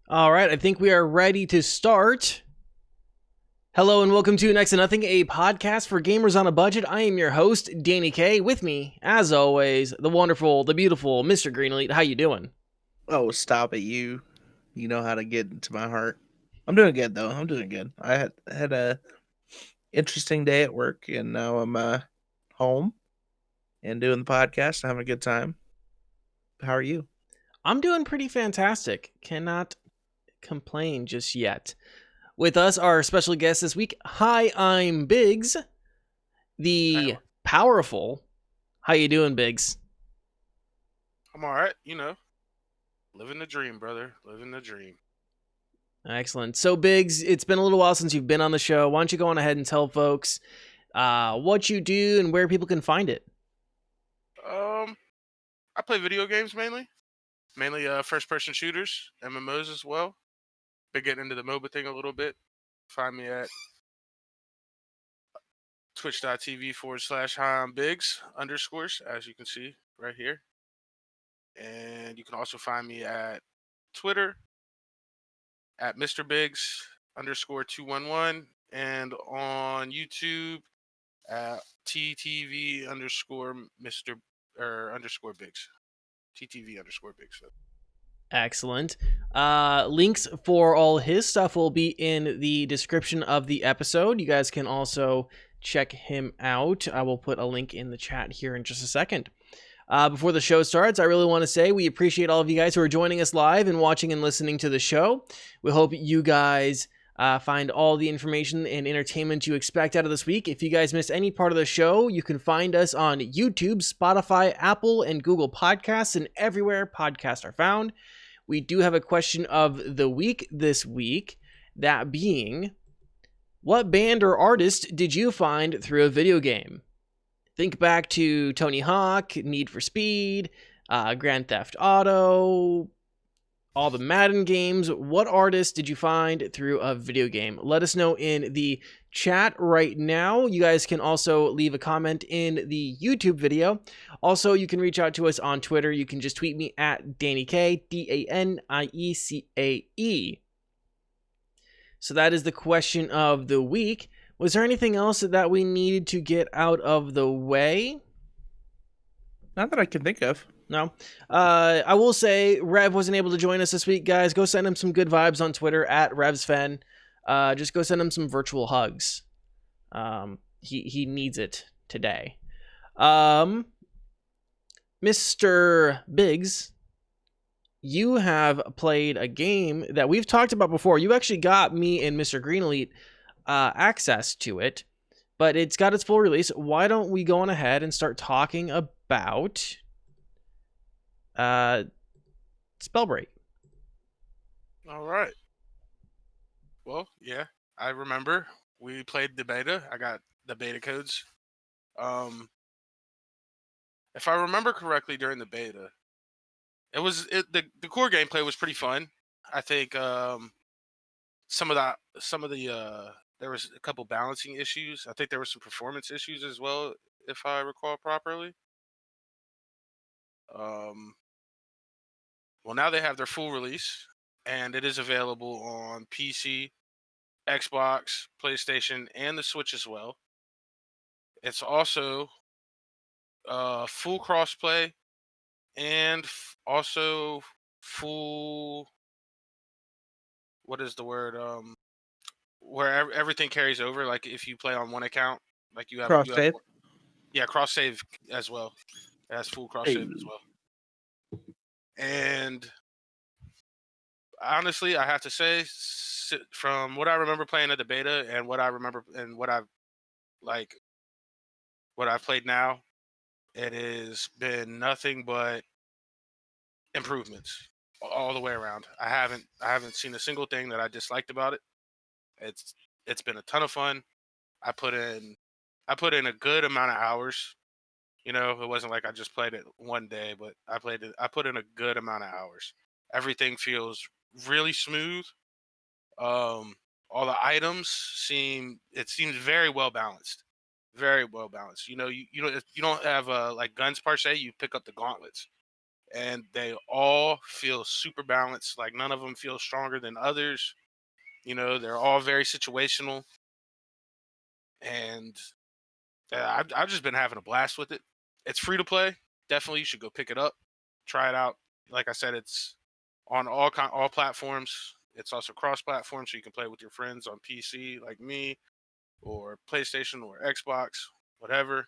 All right, I think we are ready to start. Hello and welcome to Next to Nothing, a podcast for gamers on a budget. I am your host, Danie K. With me, as always, the wonderful, the beautiful Mr. Greenleaf. How you doing? Oh, stop it, you. You know how to get into my heart. I'm doing good though. I'm doing good. I had a interesting day at work, and now I'm home and doing the podcast. Having a good time. How are you? I'm doing pretty fantastic. Cannot complain just yet. With us, our special guest this week. Hi, I'm Biggz, the I, powerful. How you doing, Biggz? I'm all right. Living the dream, brother. Living the dream. Excellent. So, Biggs, it's been a little while since you've been on the show. Why don't you go on ahead and tell folks what you do and where people can find it? Um, I play video games mainly first-person shooters, MMOs as well. Been getting into the MOBA thing a little bit. Find me at twitch.tv/hi Im Biggz underscores, as you can see right here. And you can also find me at Twitter at Mr. Biggz underscore 211 and on YouTube at TTV underscore Mr. or underscore Biggz. TTV underscore Biggz. Excellent. Links for all his stuff will be in the description of the episode. You guys can also check him out. I will put a link in the chat here in just a second. Before the show starts, I really want to say we appreciate all of you guys who are joining us live and watching and listening to the show. We hope you guys find all the information and entertainment you expect out of this week. If you guys missed any part of the show, you can find us on YouTube, Spotify, Apple, and Google Podcasts, and everywhere podcasts are found. We do have a question of the week this week, that being, what band or artist did you find through a video game? Think back to Tony Hawk, Need for Speed, Grand Theft Auto, all the Madden games. What artist did you find through a video game? Let us know in the chat right now. You guys can also leave a comment in the YouTube video. Also, you can reach out to us on Twitter. You can just tweet me at DanieK, DANIECAE. So that is the question of the week. Was there anything else that we needed to get out of the way? Not that I can think of. No. I will say Rev wasn't able to join us this week, guys. Go send him some good vibes on Twitter at RevsFen. Just go send him some virtual hugs. He needs it today. Mr. Biggz, you have played a game that we've talked about before. You actually got me and Mr. Greenleaf access to it, but it's got its full release. Why don't we go on ahead and start talking about Spellbreak? All right. Well, yeah, I remember we played the beta. I got the beta codes. If I remember correctly, during the beta, the core gameplay was pretty fun. I think some of the there was a couple balancing issues. I think there were some performance issues as well, if I recall properly. Um, well, now they have their full release, and it is available on PC, Xbox, PlayStation, and the Switch as well. It's also full crossplay and also full. What is the word? Where everything carries over. Like if you play on one account, like Cross you have save. yeah, cross save as well. It has full cross Hey. save as well. And honestly, I have to say, from what I remember playing at the beta and what I remember and like what I've played now, it has been nothing but improvements all the way around. I haven't seen a single thing that I disliked about it. It's been a ton of fun. I put in I put in a good amount of hours. It wasn't like I just played it one day, but I put in a good amount of hours. Everything feels really smooth. Um, all the items seems very well balanced. Very well balanced. You don't have like guns per se. You pick up the gauntlets, and they all feel super balanced. Like none of them feel stronger than others. You know, they're all very situational, and I've just been having a blast with it. It's free to play. Definitely, you should go pick it up, try it out. Like I said, it's on all platforms. It's also cross-platform, so you can play with your friends on PC, like me, or PlayStation, or Xbox, whatever.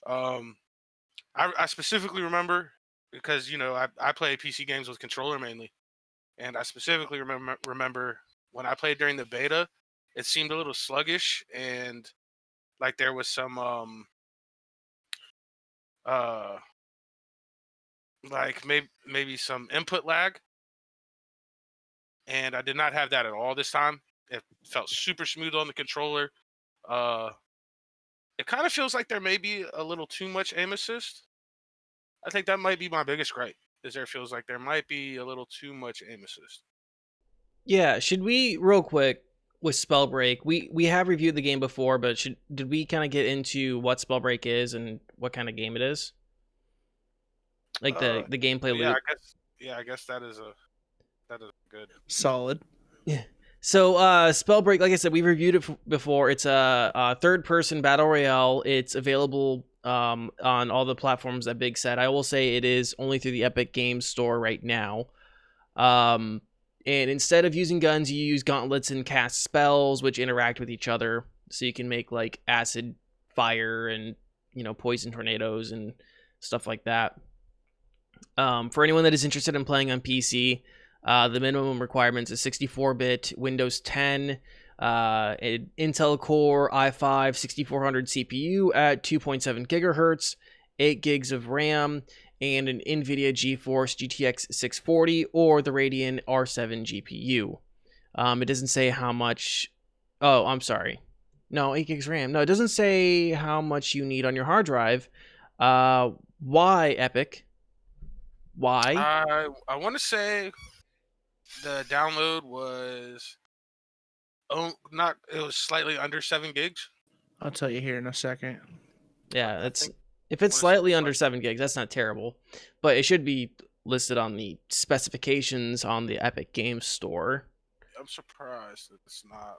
Um, I specifically remember because I play PC games with controller mainly, and I specifically remember when I played during the beta, it seemed a little sluggish, and like there was some uh like maybe some input lag, and I did not have that at all this time. It felt super smooth on the controller. Uh, it kind of feels like there may be a little too much aim assist. I think that might be my biggest gripe. Is there feels like there might be a little too much aim assist. Yeah, should we real quick with Spellbreak? We have reviewed the game before, but did we kind of get into what Spellbreak is and what kind of game it is? Like the gameplay Yeah, loop. I guess that is good. Solid. Yeah. So Spellbreak, like I said, we've reviewed it before. It's a third-person battle royale. It's available on all the platforms that Big said. I will say it is only through the Epic Games Store right now. And instead of using guns, you use gauntlets and cast spells, which interact with each other. So you can make like acid fire and poison tornadoes and stuff like that. For anyone that is interested in playing on PC, the minimum requirements is 64-bit Windows 10, an Intel Core i5 6400 CPU at 2.7 gigahertz, 8 gigs of RAM, and an NVIDIA GeForce GTX 640 or the Radeon R7 GPU. It doesn't say how much... Oh, I'm sorry. No, 8 gigs RAM. No, it doesn't say how much you need on your hard drive. Why, Epic? Why? I want to say the download was it was slightly under 7 gigs. I'll tell you here in a second. Yeah, I it's think if it's I wanna say slightly it's under like 7 gigs, that's not terrible. But it should be listed on the specifications on the Epic Games Store. I'm surprised that it's not.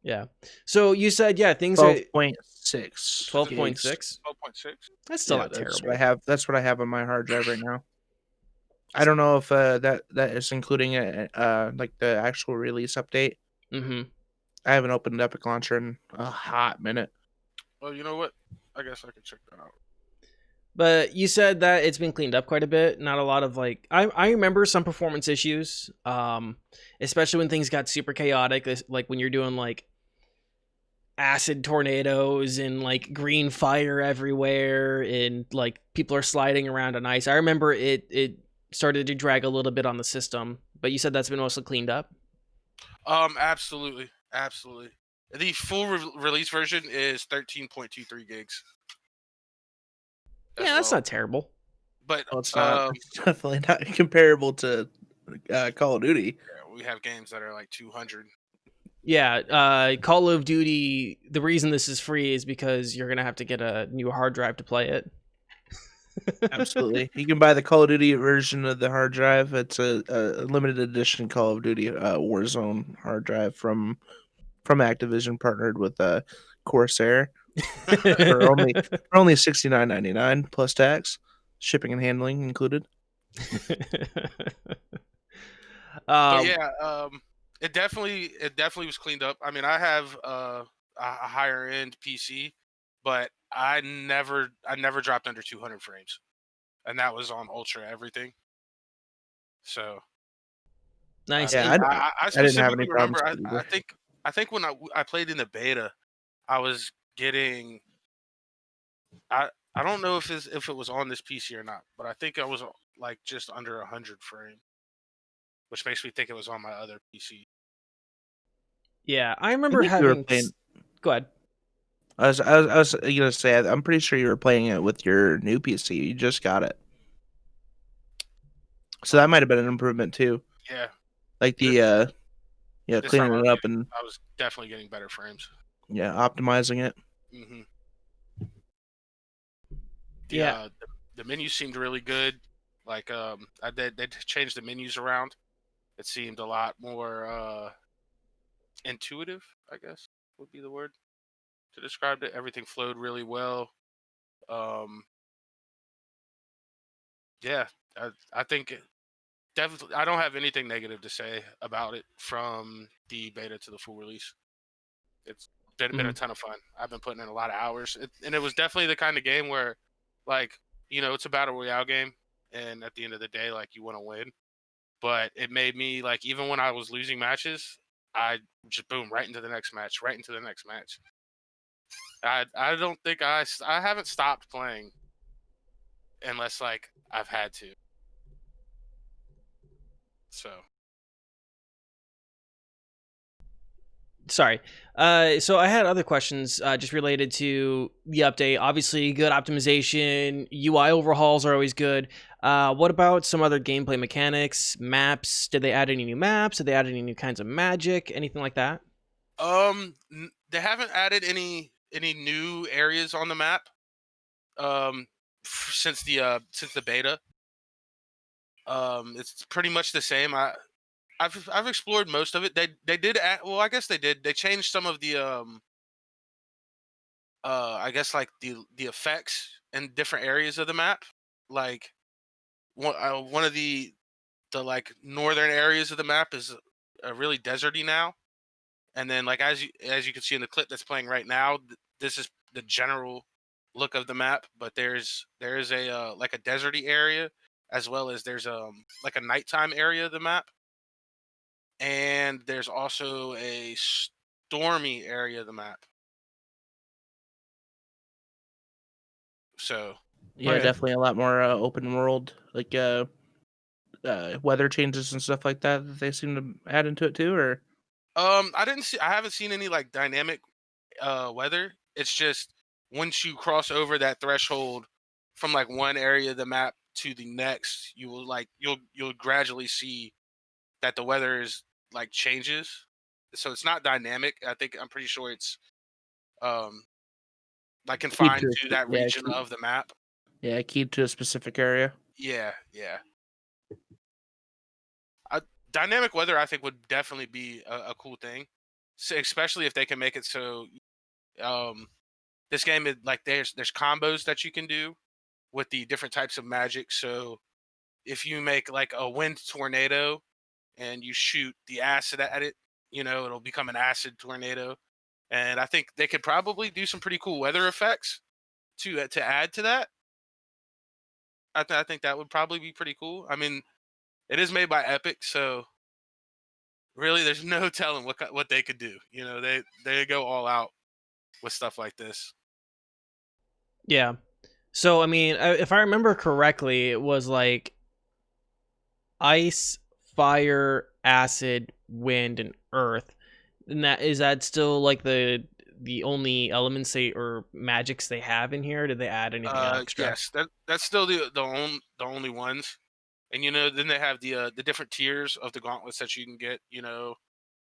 Yeah. So you said, yeah, things are 12.6 12.6. gigs. 12.6. That's still Yeah, not that's terrible. what I have. That's what I have on my hard drive right now. I don't know if that is including like the actual release update. Mm-hmm. I haven't opened Epic Launcher in a hot minute. Well, you know what? I guess I could check that out. But you said that it's been cleaned up quite a bit. Not a lot of like I remember some performance issues. Especially when things got super chaotic, like when you're doing like acid tornadoes and like green fire everywhere and like people are sliding around on ice. I remember it started to drag a little bit on the system, but you said that's been mostly cleaned up. Absolutely. The full release version is 13.23 gigs as Yeah, that's well. not terrible. But Well, it's not. It's definitely not comparable to Call of Duty. we have games that are like 200. Yeah, Call of Duty, the reason this is free is because you're going to have to get a new hard drive to play it. Absolutely. You can buy the Call of Duty version of the hard drive. It's a limited edition Call of Duty Warzone hard drive from Activision, partnered with Corsair for only $69.99 plus tax, shipping and handling included. But yeah, it definitely was cleaned up. I mean, I have a higher end PC, but I never dropped under 200 frames, and that was on ultra everything. So Nice. Yeah, I didn't have any specifically problems remember. with it either. I think when I played in the beta, I was getting. I don't know if it was on this PC or not, but I think I was like just under 100 frame, which makes me think it was on my other PC. Yeah, I I remember think you were having. playing. Go ahead. I was gonna say I'm pretty sure you were playing it with your new PC. You just got it, so that might have been an improvement too. Yeah, Like this, the this time cleaning it up and I was definitely getting better frames. optimizing it. Hmm Yeah. The menu seemed really good. Like they changed the menus around. It seemed a lot more intuitive, I guess would be the word to describe it. Everything flowed really well. Um, yeah, I think definitely. I don't have anything negative to say about it from the beta to the full release. It's been a ton of fun. I've been putting in a lot of hours, and it was definitely the kind of game where, like, it's a battle royale game, and at the end of the day, like, you want to win. But it made me like, even when I was losing matches, I just boom right into the next match, right into the next match. I don't think I haven't stopped playing unless like I've had to. So Sorry. So I had other questions just related to the update. Obviously, good optimization, UI overhauls are always good. What about some other gameplay mechanics, maps? Did they add any new maps? Did they add any new kinds of magic? Anything like that? they haven't added any new areas on the map um since the beta. It's pretty much the same. I've explored most of it. They did add, well, I guess they did. They changed some of the I guess like the effects in different areas of the map. Like one of the like northern areas of the map is really deserty now. And then like as you can see in the clip that's playing right now, this is the general look of the map. But there is a like a deserty area, as well as there's like a nighttime area of the map, and there's also a stormy area of the map. So Yeah, Okay. definitely a lot more open world, like weather changes and stuff like that that they seem to add into it too. Or I haven't seen any like dynamic weather. It's just once you cross over that threshold from like one area of the map to the next, you will like you'll gradually see that the weather is like changes. So it's not dynamic. I'm pretty sure it's um like keyed confined to to that yeah, region of the map. keyed to a specific area. Yeah, yeah. Uh, Dynamic weather, I think, would definitely be a cool thing, so, especially if they can make it so um this game is like there's combos that you can do with the different types of magic. So if you make like a wind tornado and you shoot the acid at it, it'll become an acid tornado. And I think they could probably do some pretty cool weather effects to add to that. I think that would probably be pretty cool. I mean, it is made by Epic, so really, there's no telling what they could do. They go all out with stuff like this. Yeah. So, I mean, if I remember correctly, it was like ice, fire, acid, wind, and earth. And that still like the only elements they or magics they have in here? Did they add anything extra? Yes, that's still the only ones. And then they have the different tiers of the gauntlets that you can get.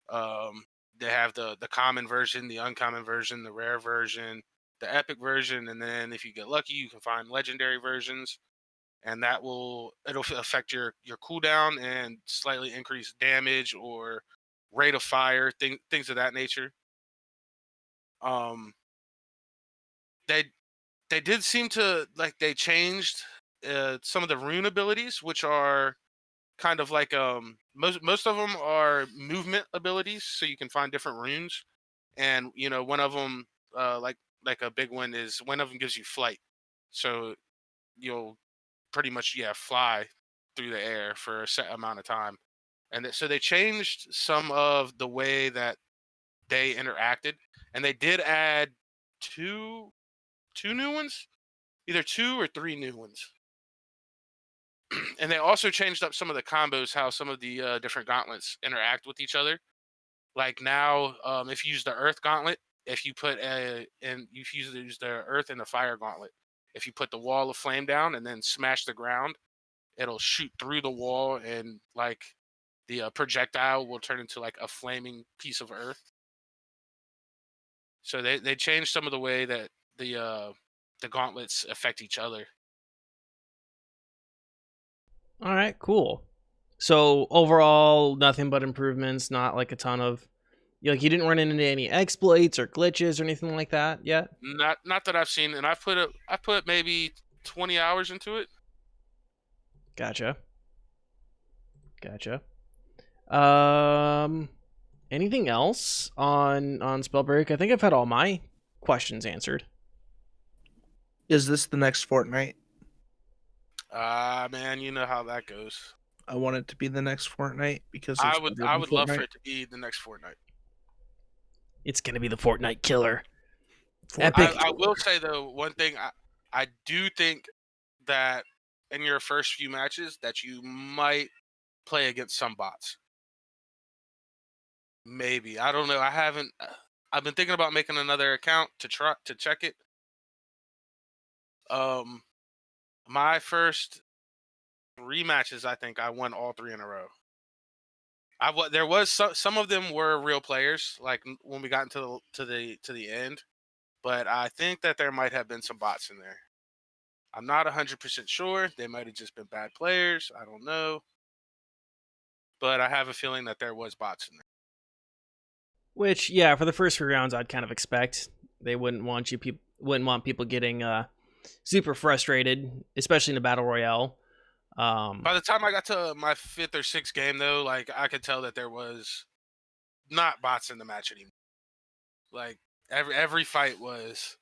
Um, they have the common version, the uncommon version, the rare version, the epic version, and then if you get lucky, you can find legendary versions, and it'll affect your cooldown and slightly increase damage or rate of fire, things of that nature. Um, they they did seem to like they changed some of the rune abilities, which are kind of like most of them are movement abilities, so you can find different runes. And one of them, like a big one, is one of them gives you flight, so you'll pretty much, yeah, fly through the air for a set amount of time. And so they changed some of the way that they interacted, and they did add two two new ones, either two or three new ones. And they also changed up some of the combos, how some of the different gauntlets interact with each other. Like now, if you use the Earth Gauntlet, if you put a and if you use the Earth and the Fire Gauntlet, if you put the wall of flame down and then smash the ground, it'll shoot through the wall, and like the projectile will turn into like a flaming piece of earth. So they changed some of the way that the gauntlets affect each other. All right, cool. So overall, nothing but improvements. Not like a ton of like you didn't run into any exploits or glitches or anything like that yet. Not that I've seen, and I put maybe 20 hours into it. Gotcha. Anything else on Spellbreak? I think I've had all my questions answered. Is this the next Fortnite? Man, you know how that goes. I want it to be the next Fortnite because it's better I than would love for Fortnite. it to be the next Fortnite. It's gonna be the Fortnite killer. Fortnite. Epic. I will say though, one thing I do think that in your first few matches that you might play against some bots. Maybe, I don't know. I haven't. I've been thinking about making another account to try to check it. Um, my first 3 matches, I think I won all 3 in a row. There was some of them were real players, like when we got into the end, but I think that there might have been some bots in there. I'm not 100% sure. They might have just been bad players. I don't know, but I have a feeling that there was bots in there. Which, yeah, for the first 3 rounds, I'd kind of expect they wouldn't want people getting super frustrated, especially in a battle royale. By the time I got to my 5th or 6th game, though, like I could tell that there was not bots in the match anymore. Like every fight was,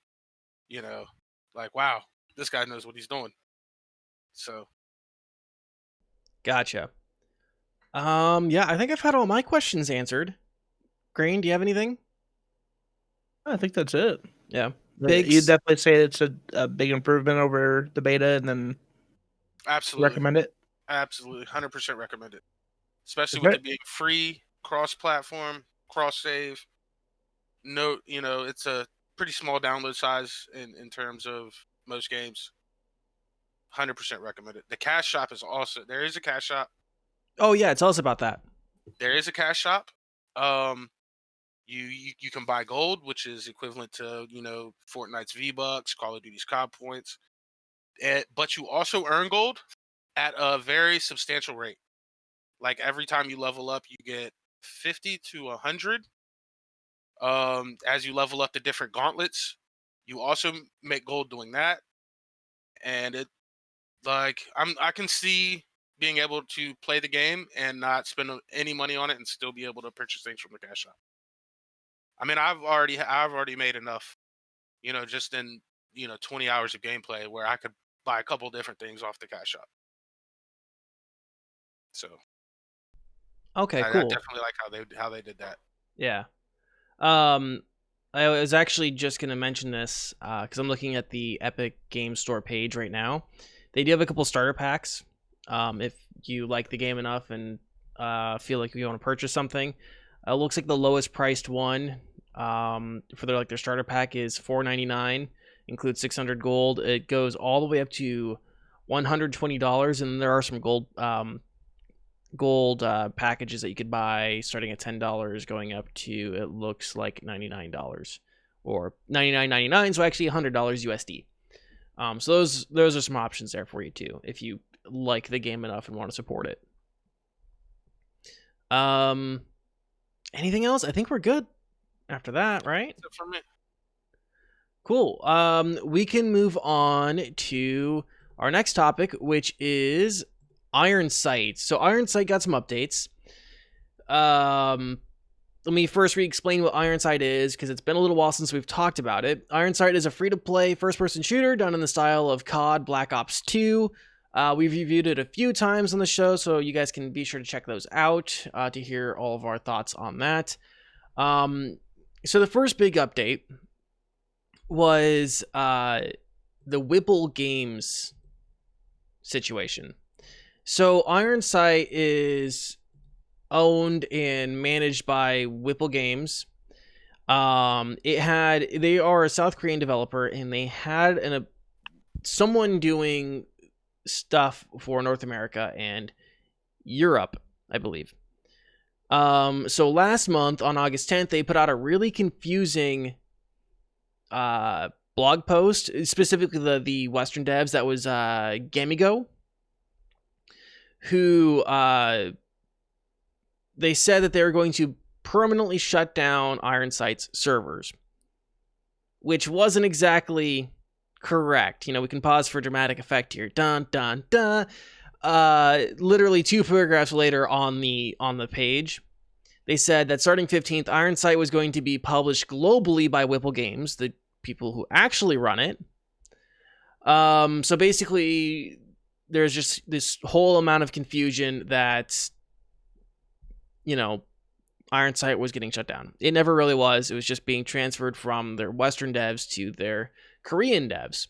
like wow, this guy knows what he's doing. So Gotcha. Yeah, I think I've had all my questions answered. Green, do you have anything? I think that's it. Yeah. You definitely say it's a big improvement over the beta, and then absolutely recommend it. Absolutely, 100% recommend it, especially with it being free, cross-platform, cross-save. No, it's a pretty small download size in terms of most games. 100% recommend it. The cash shop is also there is a cash shop. Oh yeah, tell us about that. There is a cash shop. You can buy gold, which is equivalent to Fortnite's V-Bucks, Call of Duty's COD points, but you also earn gold at a very substantial rate. Like every time you level up, you get 50 to 100. As you level up the different gauntlets, you also make gold doing that, and I can see being able to play the game and not spend any money on it and still be able to purchase things from the cash shop. I mean, I've already made enough, just in 20 hours of gameplay where I could buy a couple different things off the cash shop. So Okay, I cool. definitely like how they did that. Yeah. I was actually just gonna mention this because I'm looking at the Epic Game Store page right now. They do have a couple starter packs. If you like the game enough and feel like you want to purchase something, it looks like the lowest priced one for their starter pack is $4.99, includes 600 gold. It goes all the way up to $120, and there are some gold packages that you could buy starting at $10 going up to, it looks like, $99 or $99.99, so actually $100 USD. So those are some options there for you too if you like the game enough and want to support it. Anything else? I think we're good after that, right? That's it for me. Cool. We can move on to our next topic, which is Ironsight. So Ironsight got some updates. Let me first re-explain what Ironsight is, because it's been a little while since we've talked about it. Ironsight is a free-to-play first-person shooter done in the style of COD Black Ops 2. We've reviewed it a few times on the show, so you guys can be sure to check those out to hear all of our thoughts on that. So the first big update was the Whipple Games situation. So Ironsight is owned and managed by Whipple Games. They are a South Korean developer, and they had someone doing stuff for North America and Europe, I believe. So last month on August 10th, they put out a really confusing blog post, specifically the Western devs. That was Gamigo, who they said that they were going to permanently shut down Ironsight's servers, which wasn't exactly correct. We can pause for dramatic effect here. Dun dun dun. Literally 2 paragraphs later on the page, they said that starting 15th, Ironsight was going to be published globally by Whipple Games, the people who actually run it. So basically, there's just this whole amount of confusion that, Ironsight was getting shut down. It never really was. It was just being transferred from their Western devs to their Korean devs.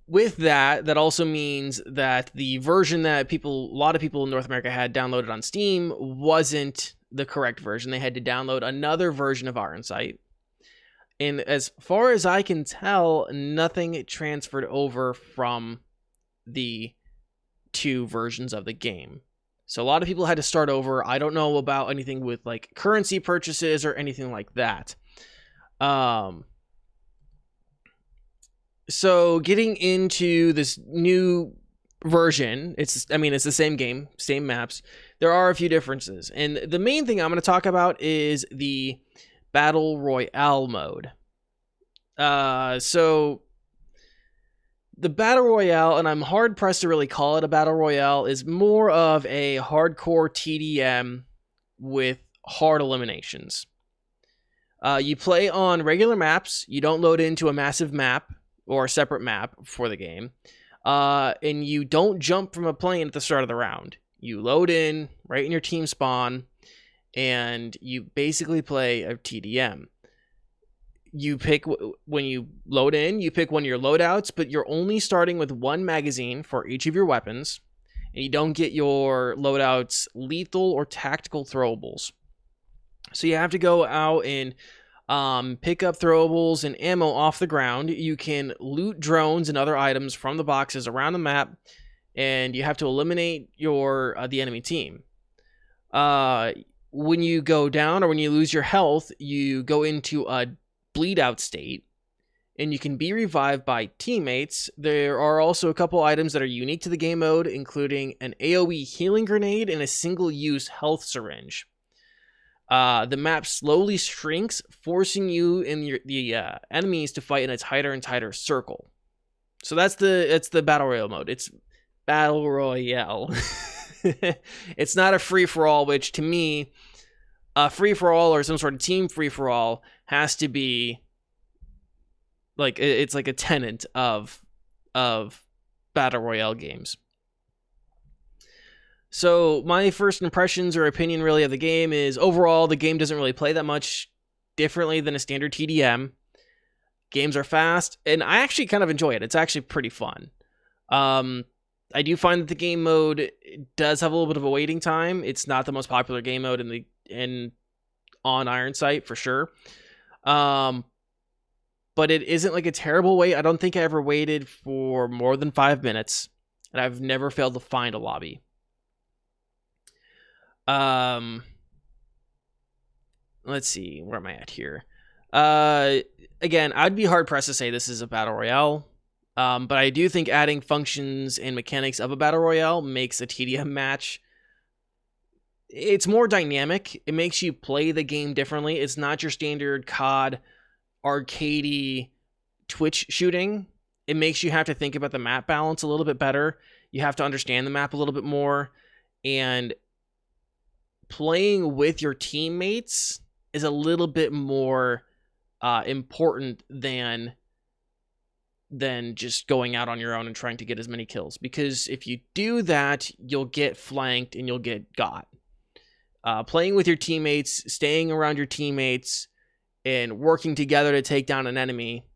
With that also means that the version that a lot of people in North America had downloaded on Steam wasn't the correct version. They had to download another version of Ironsight. And as far as I can tell, nothing transferred over from the 2 versions of the game. So a lot of people had to start over. I don't know about anything with like currency purchases or anything like that. So getting into this new version, it's the same game, same maps. There are a few differences. And the main thing I'm going to talk about is the Battle Royale mode. So the Battle Royale, and I'm hard pressed to really call it a Battle Royale, is more of a hardcore TDM with hard eliminations. You play on regular maps. You don't load into a massive map or a separate map for the game. And you don't jump from a plane at the start of the round. You load in right in your team spawn, and you basically play a TDM. You pick, when you load in, you pick one of your loadouts, but you're only starting with 1 magazine for each of your weapons, and you don't get your loadouts lethal or tactical throwables. So you have to go out and pick up throwables and ammo off the ground. You can loot drones and other items from the boxes around the map, and you have to eliminate the enemy team. When you go down or when you lose your health, you go into a bleed out state, and you can be revived by teammates. There are also a couple items that are unique to the game mode, including an AoE healing grenade and a single-use health syringe. The map slowly shrinks, forcing you and the enemies to fight in a tighter and tighter circle. So that's the Battle Royale mode. It's Battle Royale. It's not a free-for-all, which to me, a free-for-all or some sort of team free-for-all has to be like, it's like a tenet of Battle Royale games. So my first impressions or opinion really of the game is, overall, the game doesn't really play that much differently than a standard TDM. Games are fast, and I actually kind of enjoy it. It's actually pretty fun. I do find that the game mode does have a little bit of a waiting time. It's not the most popular game mode on Ironsight for sure. But it isn't like a terrible wait. I don't think I ever waited for more than 5 minutes, and I've never failed to find a lobby. Let's see, where am I at here? Again, I'd be hard pressed to say this is a Battle Royale. But I do think adding functions and mechanics of a Battle Royale makes a TDM match, it's more dynamic. It makes you play the game differently. It's not your standard COD arcadey Twitch shooting. It makes you have to think about the map balance a little bit better. You have to understand the map a little bit more, and playing with your teammates is a little bit more important than just going out on your own and trying to get as many kills. Because if you do that, you'll get flanked and you'll get got. Playing with your teammates, staying around your teammates, and working together to take down an enemy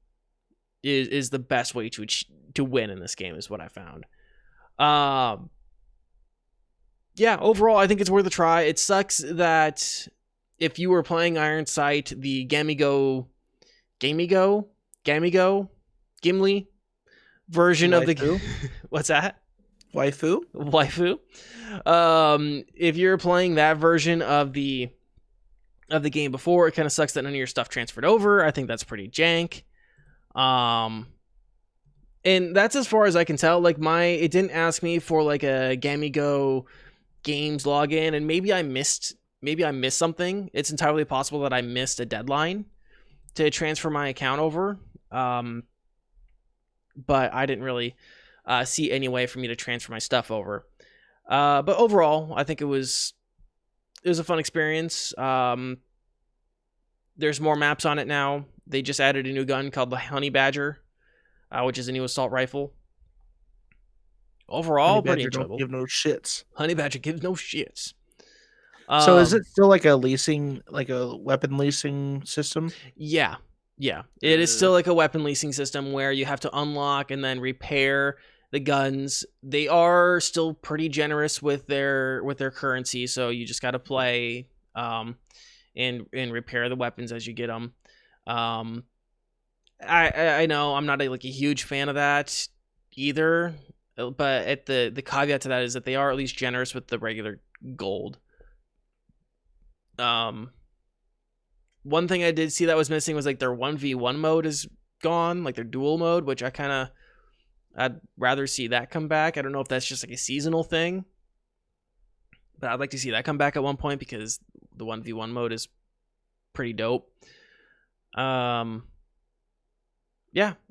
is the best way to win in this game, is what I found. Yeah, overall, I think it's worth a try. It sucks that if you were playing Ironsight, the Gimli version of the... What's that? Waifu. If you're playing that version of the game before, it kind of sucks that none of your stuff transferred over. I think that's pretty jank. And And that's as far as I can tell. Like it didn't ask me for like a Gamigo games login, and maybe I missed something. It's entirely possible that I missed a deadline to transfer my account over. But I didn't really see any way for me to transfer my stuff over. But overall, I think it was a fun experience. There's more maps on it now. They just added a new gun called the Honey Badger, which is a new assault rifle. Overall, pretty enjoyable. Don't give no shits. Honey Badger gives no shits. So is it still like a weapon leasing system? Yeah. It is still like a weapon leasing system where you have to unlock and then repair the guns. They are still pretty generous with their currency, so you just got to play and repair the weapons as you get them. I know I'm not a huge fan of that either, but the caveat to that is that they are at least generous with the regular gold. One thing I did see that was missing was like their 1v1 mode is gone, like their duel mode, which I'd rather see that come back. I don't know if that's just like a seasonal thing, but I'd like to see that come back at one point because the 1v1 mode is pretty dope. Yeah,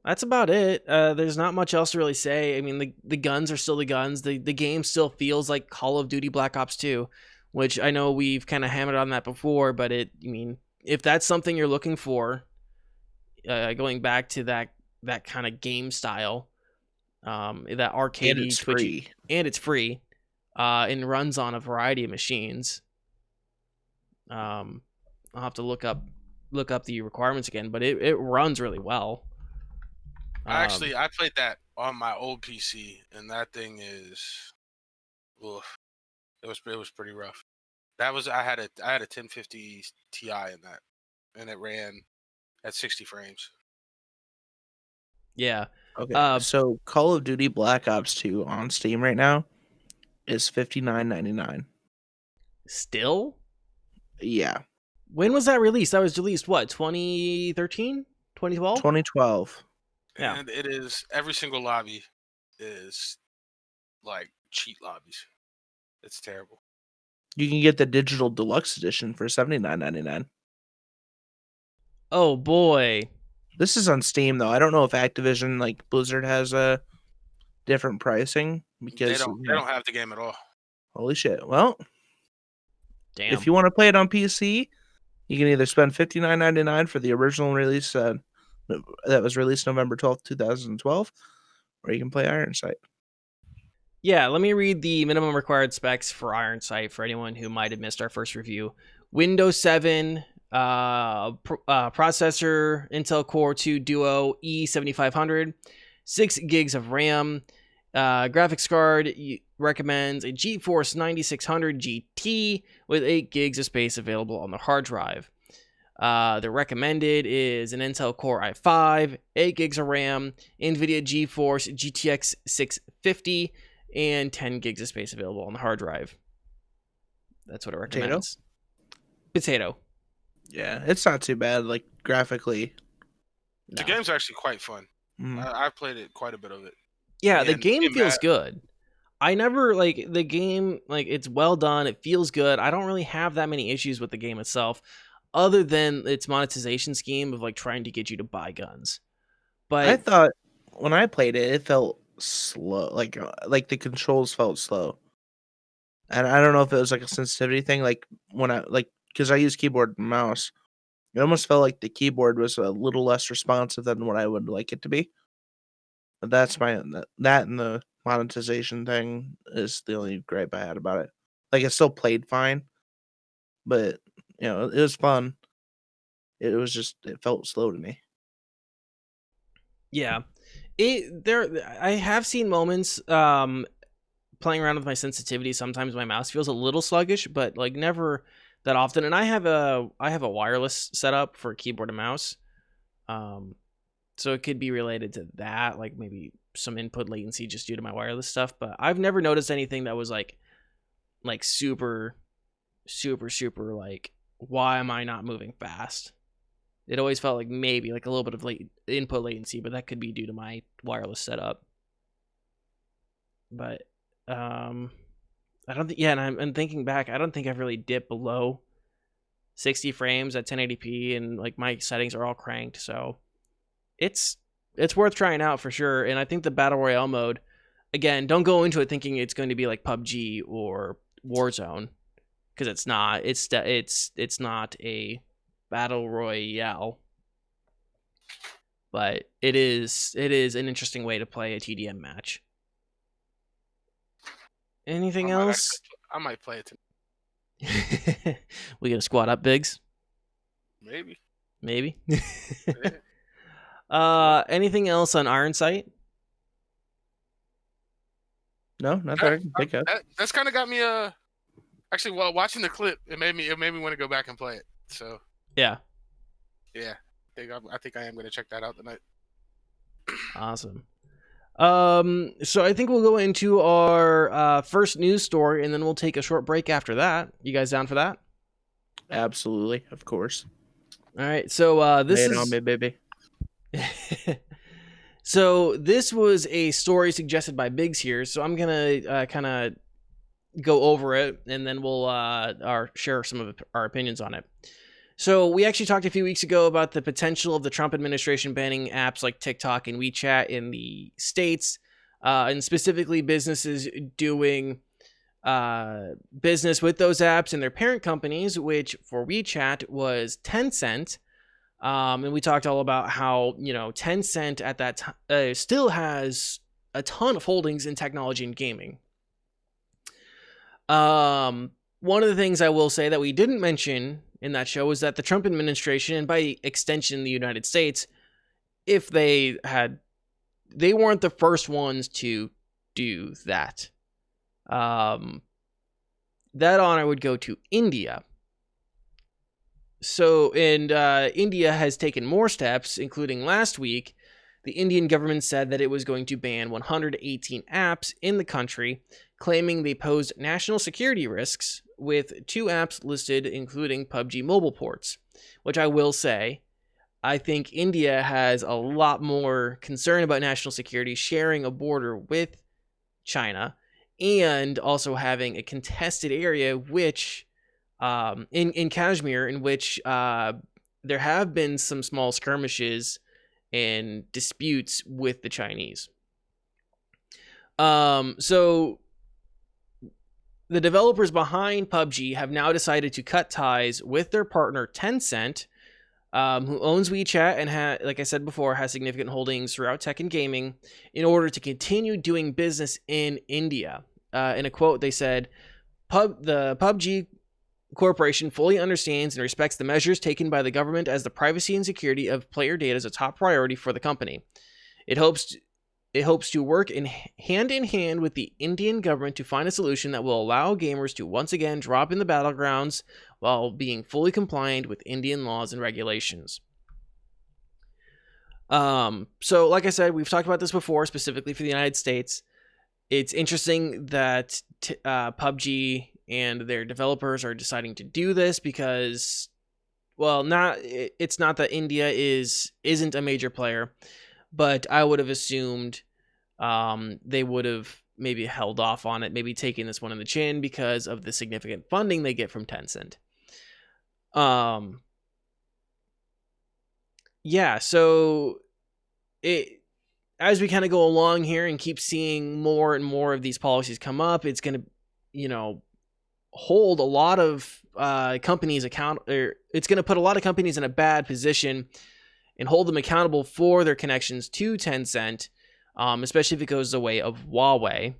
that's about it. There's not much else to really say. I mean, the guns are still the guns. The game still feels like Call of Duty Black Ops 2, which I know we've kind of hammered on that before, but if that's something you're looking for, going back to that kind of game style, that arcadey, twitchy, and it's free, and runs on a variety of machines. I'll have to look up the requirements again, but it runs really well. Actually, I played that on my old PC, and that thing is, oof, it was pretty rough. I had a 1050 Ti in that, and it ran at 60 frames. Yeah. Okay. So Call of Duty Black Ops 2 on Steam right now is $59.99. Still? Yeah. When was that released? That was released what? 2013? 2012? 2012. Yeah. And it is, every single lobby is like cheat lobbies. It's terrible. You can get the digital deluxe edition for $79.99. Oh boy. This is on Steam though. I don't know if Activision, like Blizzard, has a different pricing because they don't have the game at all. Holy shit. Well, damn. If you want to play it on PC, you can either spend $59.99 for the original release that was released November 12th, 2012, or you can play Ironsight. Yeah, let me read the minimum required specs for Ironsight for anyone who might have missed our first review. Windows 7 processor, Intel Core 2 Duo E7500, 6 gigs of RAM. Graphics card recommends a GeForce 9600 GT with 8 gigs of space available on the hard drive. The recommended is an Intel Core i5, 8 gigs of RAM, NVIDIA GeForce GTX 650, and 10 gigs of space available on the hard drive. That's what it recommends. Potato. Yeah, it's not too bad, like, graphically. No. The game's actually quite fun. Mm-hmm. I've played it, quite a bit of it. Yeah, the game feels good. I never, the game, it's well done. It feels good. I don't really have that many issues with the game itself, other than its monetization scheme of, trying to get you to buy guns. But I thought, when I played it, it felt slow. Like the controls felt slow. And I don't know if it was, a sensitivity thing, because I use keyboard and mouse. It almost felt like the keyboard was a little less responsive than what I would like it to be. But that's that and the monetization thing is the only gripe I had about it. It still played fine, but it was fun. It was just, it felt slow to me. Yeah, I have seen moments playing around with my sensitivity. Sometimes my mouse feels a little sluggish, but never that often. And I have a wireless setup for keyboard and mouse. So it could be related to that, maybe some input latency just due to my wireless stuff. But I've never noticed anything that was super, super, super why am I not moving fast? It always felt like maybe like a little bit of input latency, but that could be due to my wireless setup. But I don't think, yeah, and I'm thinking back, I don't think I've really dipped below 60 frames at 1080p, and like my settings are all cranked, so it's worth trying out for sure. And I think the battle royale mode, again, don't go into it thinking it's going to be like PUBG or Warzone, because it's not. It's not a battle royale, but it is an interesting way to play a TDM match. Anything else? I might play it tonight. We gonna squad up, Biggz? Maybe. Yeah. Anything else on Ironsight? No, not that I can think of. That's kind of got me. Actually, while watching the clip, it made me want to go back and play it. So yeah. I think I am going to check that out tonight. Awesome. So I think we'll go into our first news story, and then we'll take a short break after that. You guys down for that? Absolutely, of course. All right. So this Lay it is on me, baby. So this was a story suggested by Biggz here. So I'm gonna kind of go over it, and then we'll share some of our opinions on it. So we actually talked a few weeks ago about the potential of the Trump administration banning apps like TikTok and WeChat in the States, and specifically businesses doing business with those apps and their parent companies, which for WeChat was Tencent. And we talked all about how, Tencent at that time still has a ton of holdings in technology and gaming. One of the things I will say that we didn't mention in that show is that the Trump administration, and by extension the United States, if they weren't the first ones to do that. That honor would go to India. So, and India has taken more steps, including last week. The Indian government said that it was going to ban 118 apps in the country, claiming they posed national security risks, with 2 apps listed, including PUBG mobile ports, which I will say, I think India has a lot more concern about national security, sharing a border with China, and also having a contested area, which in Kashmir, in which there have been some small skirmishes and disputes with the Chinese. So the developers behind PUBG have now decided to cut ties with their partner Tencent, who owns WeChat and, like I said before, has significant holdings throughout tech and gaming, in order to continue doing business in India. In a quote, they said, the PUBG Corporation fully understands and respects the measures taken by the government, as the privacy and security of player data is a top priority for the company. It hopes to work hand in hand with the Indian government to find a solution that will allow gamers to once again drop in the battlegrounds while being fully compliant with Indian laws and regulations. So like I said, we've talked about this before, specifically for the United States. It's interesting that PUBG and their developers are deciding to do this because, well, it's not that India isn't a major player, but I would have assumed they would have maybe held off on it, maybe taking this one in the chin because of the significant funding they get from Tencent. Yeah, so as we kind of go along here and keep seeing more and more of these policies come up, it's going to, hold a lot of companies it's going to put a lot of companies in a bad position and hold them accountable for their connections to Tencent, especially if it goes the way of Huawei,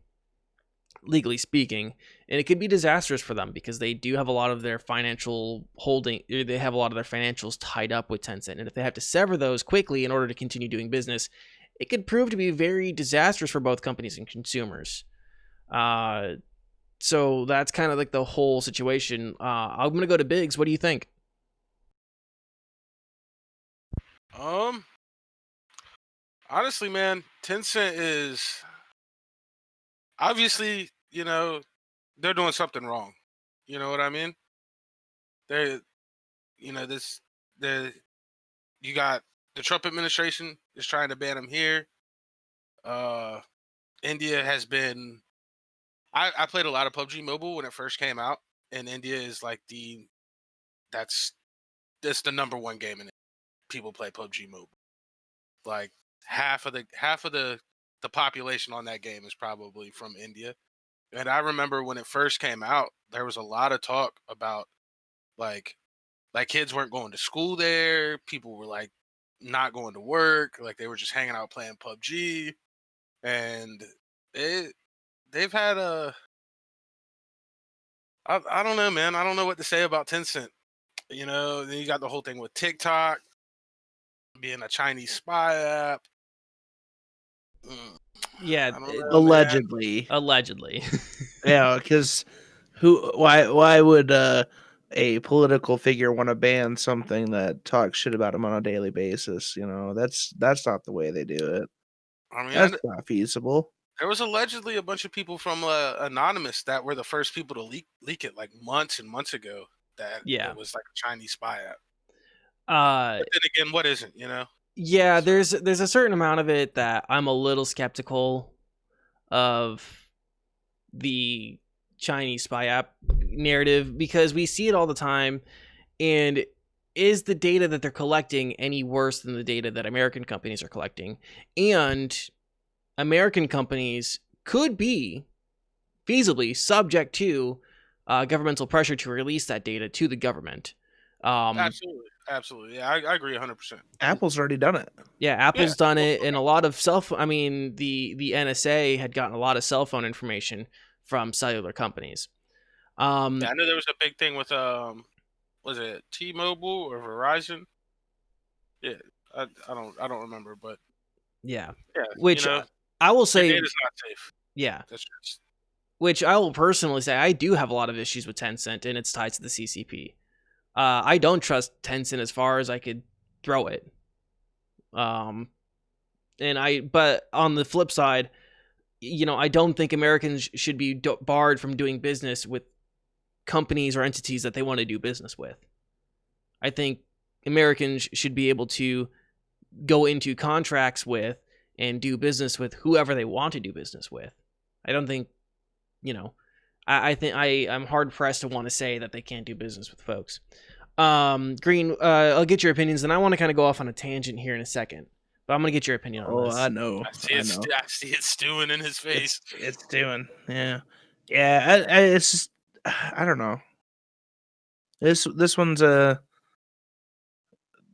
legally speaking. And it could be disastrous for them because they do have a lot of their they have a lot of their financials tied up with Tencent. And if they have to sever those quickly in order to continue doing business, it could prove to be very disastrous for both companies and consumers. So that's kind of like the whole situation. I'm going to go to Biggz. What do you think? Honestly, man, Tencent is obviously, they're doing something wrong. You know what I mean? They're you got the Trump administration is trying to ban them here. India has been. I played a lot of PUBG Mobile when it first came out, and India is like that's the number one game in it. People play PUBG Mobile. Like half of the population on that game is probably from India. And I remember when it first came out, there was a lot of talk about like kids weren't going to school there. People were like not going to work. Like they were just hanging out playing PUBG. And they've had I don't know, man. I don't know what to say about Tencent. You know, then you got the whole thing with TikTok being a Chinese spy app. Yeah, I don't know, man. allegedly. Yeah, because why would a political figure want to ban something that talks shit about him on a daily basis? You know, that's not the way they do it. I mean, That's not feasible. there was allegedly a bunch of people from Anonymous that were the first people to leak it like months and months ago. That it was like a Chinese spy app. But then again, what isn't, you know? Yeah, there's a certain amount of it that I'm a little skeptical of the Chinese spy app narrative, because we see it all the time. And is the data that they're collecting any worse than the data that American companies are collecting? And American companies could be feasibly subject to governmental pressure to release that data to the government. Absolutely. Yeah, I agree 100%. Apple's already done it. Yeah, Apple's done it, and a lot of the NSA had gotten a lot of cell phone information from cellular companies. Yeah, I know there was a big thing with was it T-Mobile or Verizon? Yeah, I don't remember, but yeah, which I will say data's not safe. Yeah, that's just. Which I will personally say I do have a lot of issues with Tencent and its ties to the CCP. I don't trust Tencent as far as I could throw it. But on the flip side, you know, I don't think Americans should be barred from doing business with companies or entities that they want to do business with. I think Americans should be able to go into contracts with and do business with whoever they want to do business with. I don't think, you know, I think I'm hard pressed to want to say that they can't do business with folks. Green, I'll get your opinions, and I want to kind of go off on a tangent here in a second, but I'm gonna get your opinion on this. I know. I see it stewing in his face. It's stewing. Yeah. It's just, I don't know. This one's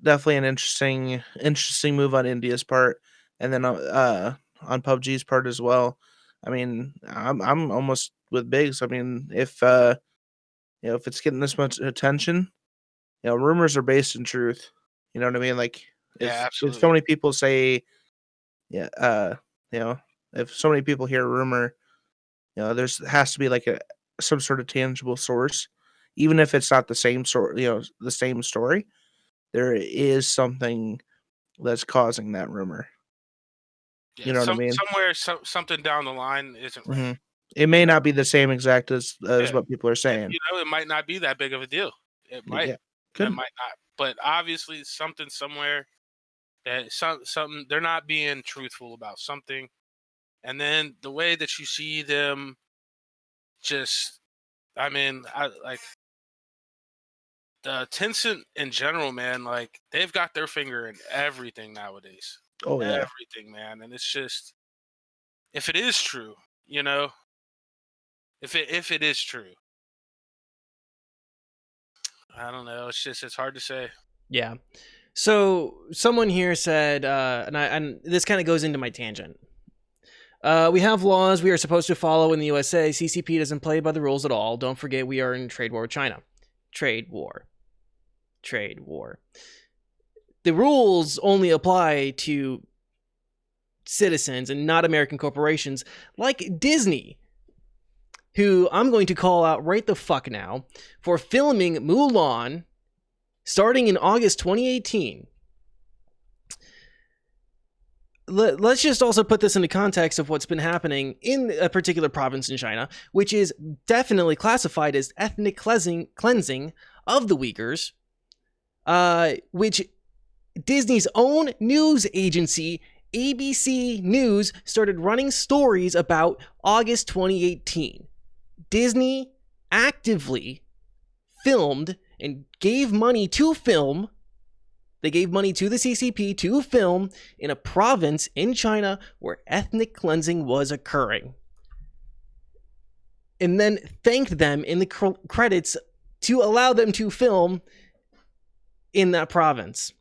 definitely an interesting move on India's part, and then on PUBG's part as well. I mean, I'm almost with Biggz. I mean, if if it's getting this much attention, rumors are based in truth. You know what I mean? Like, if so many people say, if so many people hear a rumor, there's has to be like some sort of tangible source, even if it's not the same sort, the same story. There is something that's causing that rumor. Yeah, you know what I mean? Somewhere, something down the line isn't right. Mm-hmm. It may not be the same exact as what people are saying. It might not be that big of a deal. It might. Yeah, it might not. But obviously, something somewhere that something they're not being truthful about something, and then the way that you see them, just, I mean, I like the Tencent in general, man. Like they've got their finger in everything nowadays. Oh yeah, everything, man. And it's just, if it is true, if it is true, I don't know. It's hard to say. Yeah. So someone here said, and this kind of goes into my tangent. We have laws we are supposed to follow in the USA. CCP doesn't play by the rules at all. Don't forget we are in trade war with China. Trade war. The rules only apply to citizens and not American corporations like Disney, who I'm going to call out right the fuck now for filming Mulan starting in August 2018. Let's just also put this into context of what's been happening in a particular province in China, which is definitely classified as ethnic cleansing of the Uyghurs, which Disney's own news agency, ABC News, started running stories about August 2018. Disney actively filmed and gave money to film. They gave money to the CCP to film in a province in China where ethnic cleansing was occurring. And then thanked them in the credits to allow them to film in that province.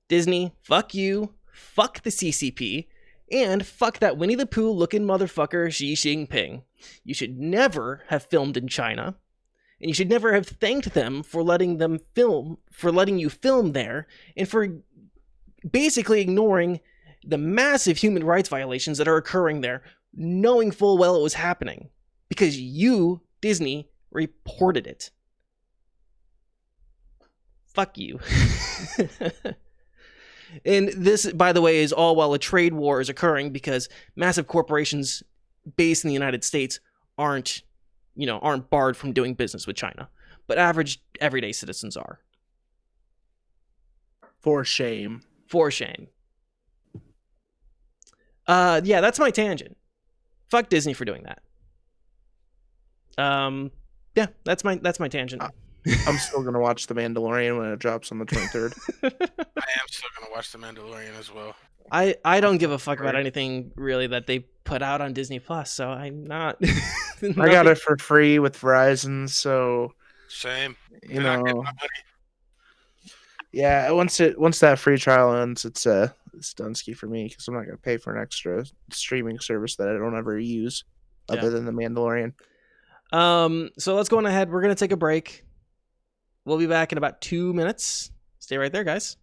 Disney, fuck you, fuck the CCP, and fuck that Winnie the Pooh looking motherfucker Xi Jinping. You should never have filmed in China. And you should never have thanked them for letting you film there, and for basically ignoring the massive human rights violations that are occurring there, knowing full well it was happening. Because you, Disney, reported it. Fuck you. And this, by the way, is all while a trade war is occurring because massive corporations based in the United States aren't barred from doing business with China, but average everyday citizens are. For shame. For shame. Yeah, that's my tangent. Fuck Disney for doing that. Yeah, that's my tangent. I'm still gonna watch The Mandalorian when it drops on the 23rd. I am still gonna watch The Mandalorian as well. I don't give a fuck about anything really that they put out on Disney Plus, so I'm not. I got it for free with Verizon, so same. You know, yeah. Once that free trial ends, it's Dunsky for me because I'm not gonna pay for an extra streaming service that I don't ever use, other than The Mandalorian. So let's go on ahead. We're gonna take a break. We'll be back in about 2 minutes. Stay right there, guys.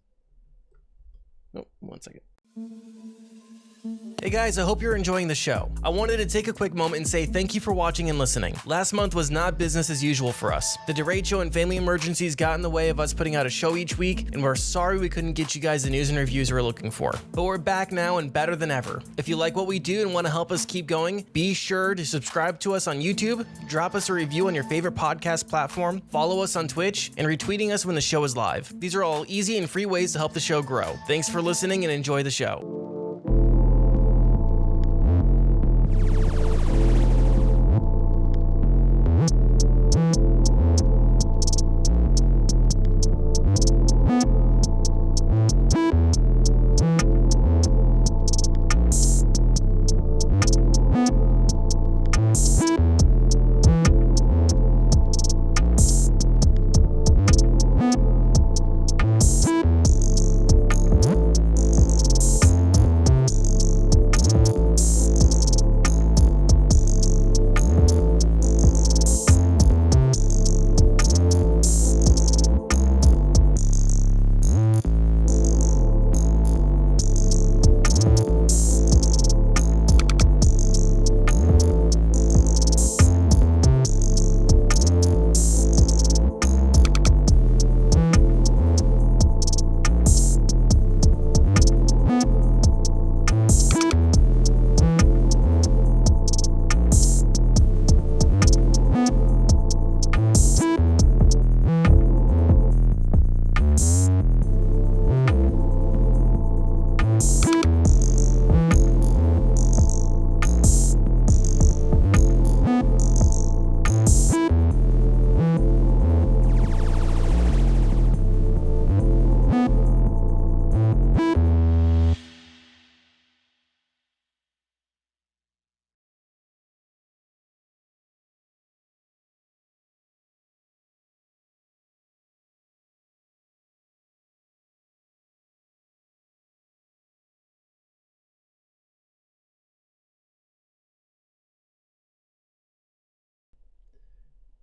Oh, 1 second. Hey guys, I hope you're enjoying the show. I wanted to take a quick moment and say thank you for watching and listening. Last month was not business as usual for us. The delayed show and family emergencies got in the way of us putting out a show each week, and we're sorry we couldn't get you guys the news and reviews we're looking for. But we're back now and better than ever. If you like what we do and want to help us keep going, be sure to subscribe to us on YouTube, drop us a review on your favorite podcast platform, follow us on Twitch, and retweeting us when the show is live. These are all easy and free ways to help the show grow. Thanks for listening and enjoy the show.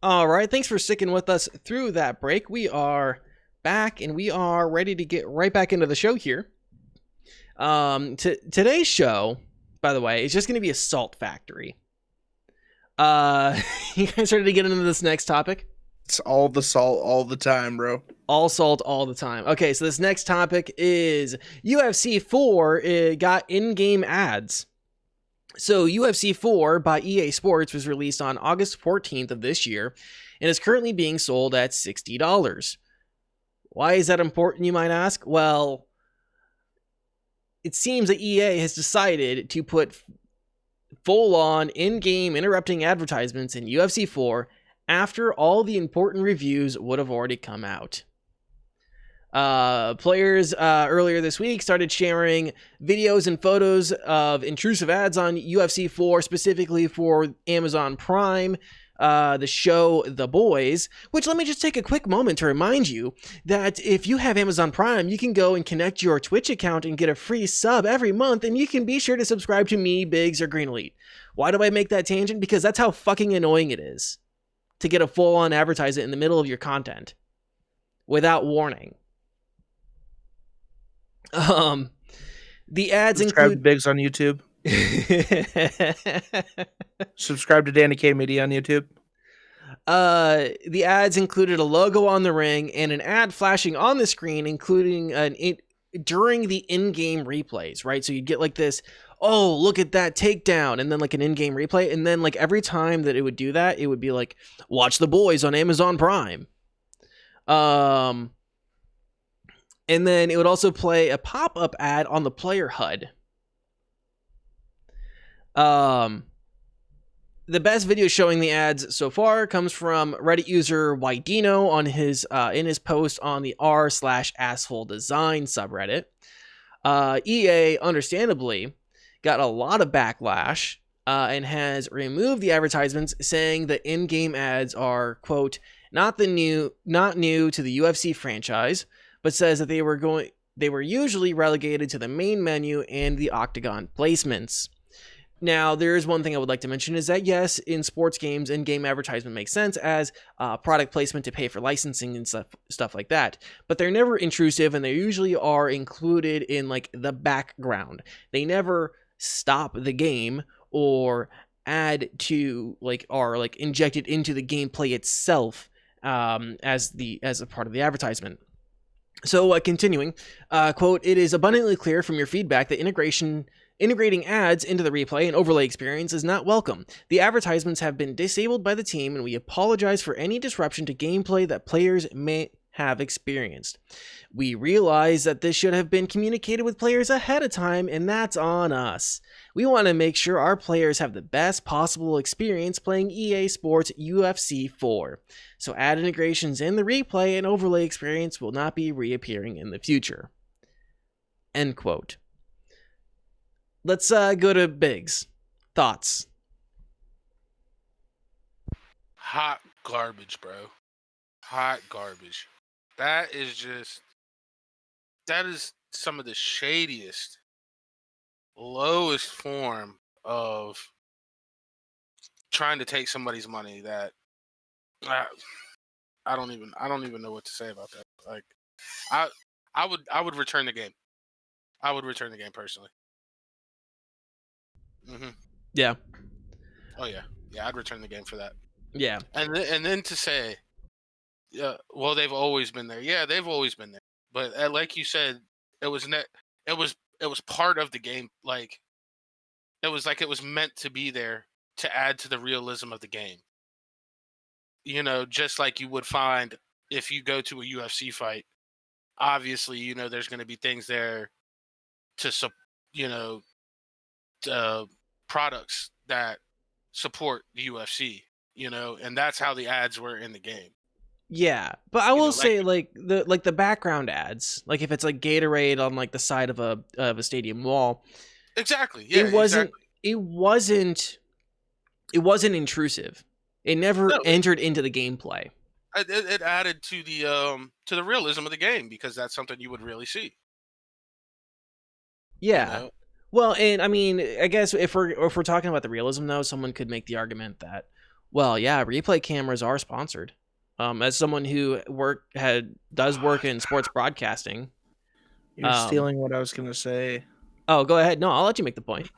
All right, thanks for sticking with us through that break. We are back and we are ready to get right back into the show here. Today's show, by the way, is just going to be a salt factory. You guys ready to get into this next topic? It's all the salt all the time, bro. All salt all the time. Okay, so this next topic is UFC 4 got in-game ads. So UFC 4 by EA Sports was released on August 14th of this year and is currently being sold at $60. Why is that important, you might ask? Well, it seems that EA has decided to put full-on in-game interrupting advertisements in UFC 4 after all the important reviews would have already come out. Players earlier this week started sharing videos and photos of intrusive ads on UFC 4, specifically for Amazon Prime, the show The Boys, which let me just take a quick moment to remind you that if you have Amazon Prime, you can go and connect your Twitch account and get a free sub every month, and you can be sure to subscribe to me, Biggz, or Green Elite. Why do I make that tangent? Because that's how fucking annoying it is to get a full-on advertisement in the middle of your content without warning. The ads Subscribe include to Biggz on YouTube. Subscribe to Danie K Media on YouTube. The ads included a logo on the ring and an ad flashing on the screen, including during the in-game replays, right? So you get like this, oh, look at that takedown, and then like an in-game replay, and then like every time that it would do that, it would be like, watch The Boys on Amazon Prime. And then it would also play a pop-up ad on the player HUD. The best video showing the ads so far comes from Reddit user Wydino on his in his post on the r/asshole design subreddit. EA, understandably, got a lot of backlash and has removed the advertisements, saying that in-game ads are, quote, not new to the UFC franchise, but says that they were usually relegated to the main menu and the octagon placements. Now, there is one thing I would like to mention is that, yes, in sports games, in-game advertisement makes sense as product placement to pay for licensing and stuff like that. But they're never intrusive, and they usually are included in, like, the background. They never stop the game or add to, like, are, like, injected into the gameplay itself as a part of the advertisement. So, continuing, quote, it is abundantly clear from your feedback that integrating ads into the replay and overlay experience is not welcome. The advertisements have been disabled by the team, and we apologize for any disruption to gameplay that players may have experienced. We realize that this should have been communicated with players ahead of time, and that's on us. We want to make sure our players have the best possible experience playing EA Sports UFC 4. So ad integrations in the replay and overlay experience will not be reappearing in the future. End quote. Let's go to Biggz. Thoughts? Hot garbage, bro. Hot garbage. That is some of the shadiest, lowest form of trying to take somebody's money that I don't even know what to say about that. Like, I would return the game. I would return the game personally. Mm-hmm. Yeah. Oh yeah, I'd return the game for that. Yeah. And then to say, well, they've always been there. Yeah, they've always been there. But like you said, it was part of the game. Like, it was meant to be there to add to the realism of the game. You know, just like you would find if you go to a UFC fight. Obviously, you know, there's going to be things there to products that support the UFC, you know, and that's how the ads were in the game. Yeah, but I will say, like the background ads, like if it's like Gatorade on like the side of a stadium wall. Exactly. Yeah. It wasn't intrusive. It never entered into the gameplay. It added to the realism of the game, because that's something you would really see. Yeah. You know? Well, and I mean, I guess if we're talking about the realism, though, someone could make the argument that, well, yeah, replay cameras are sponsored. As someone who does work in sports broadcasting, you're stealing what I was going to say. Oh, go ahead. No, I'll let you make the point.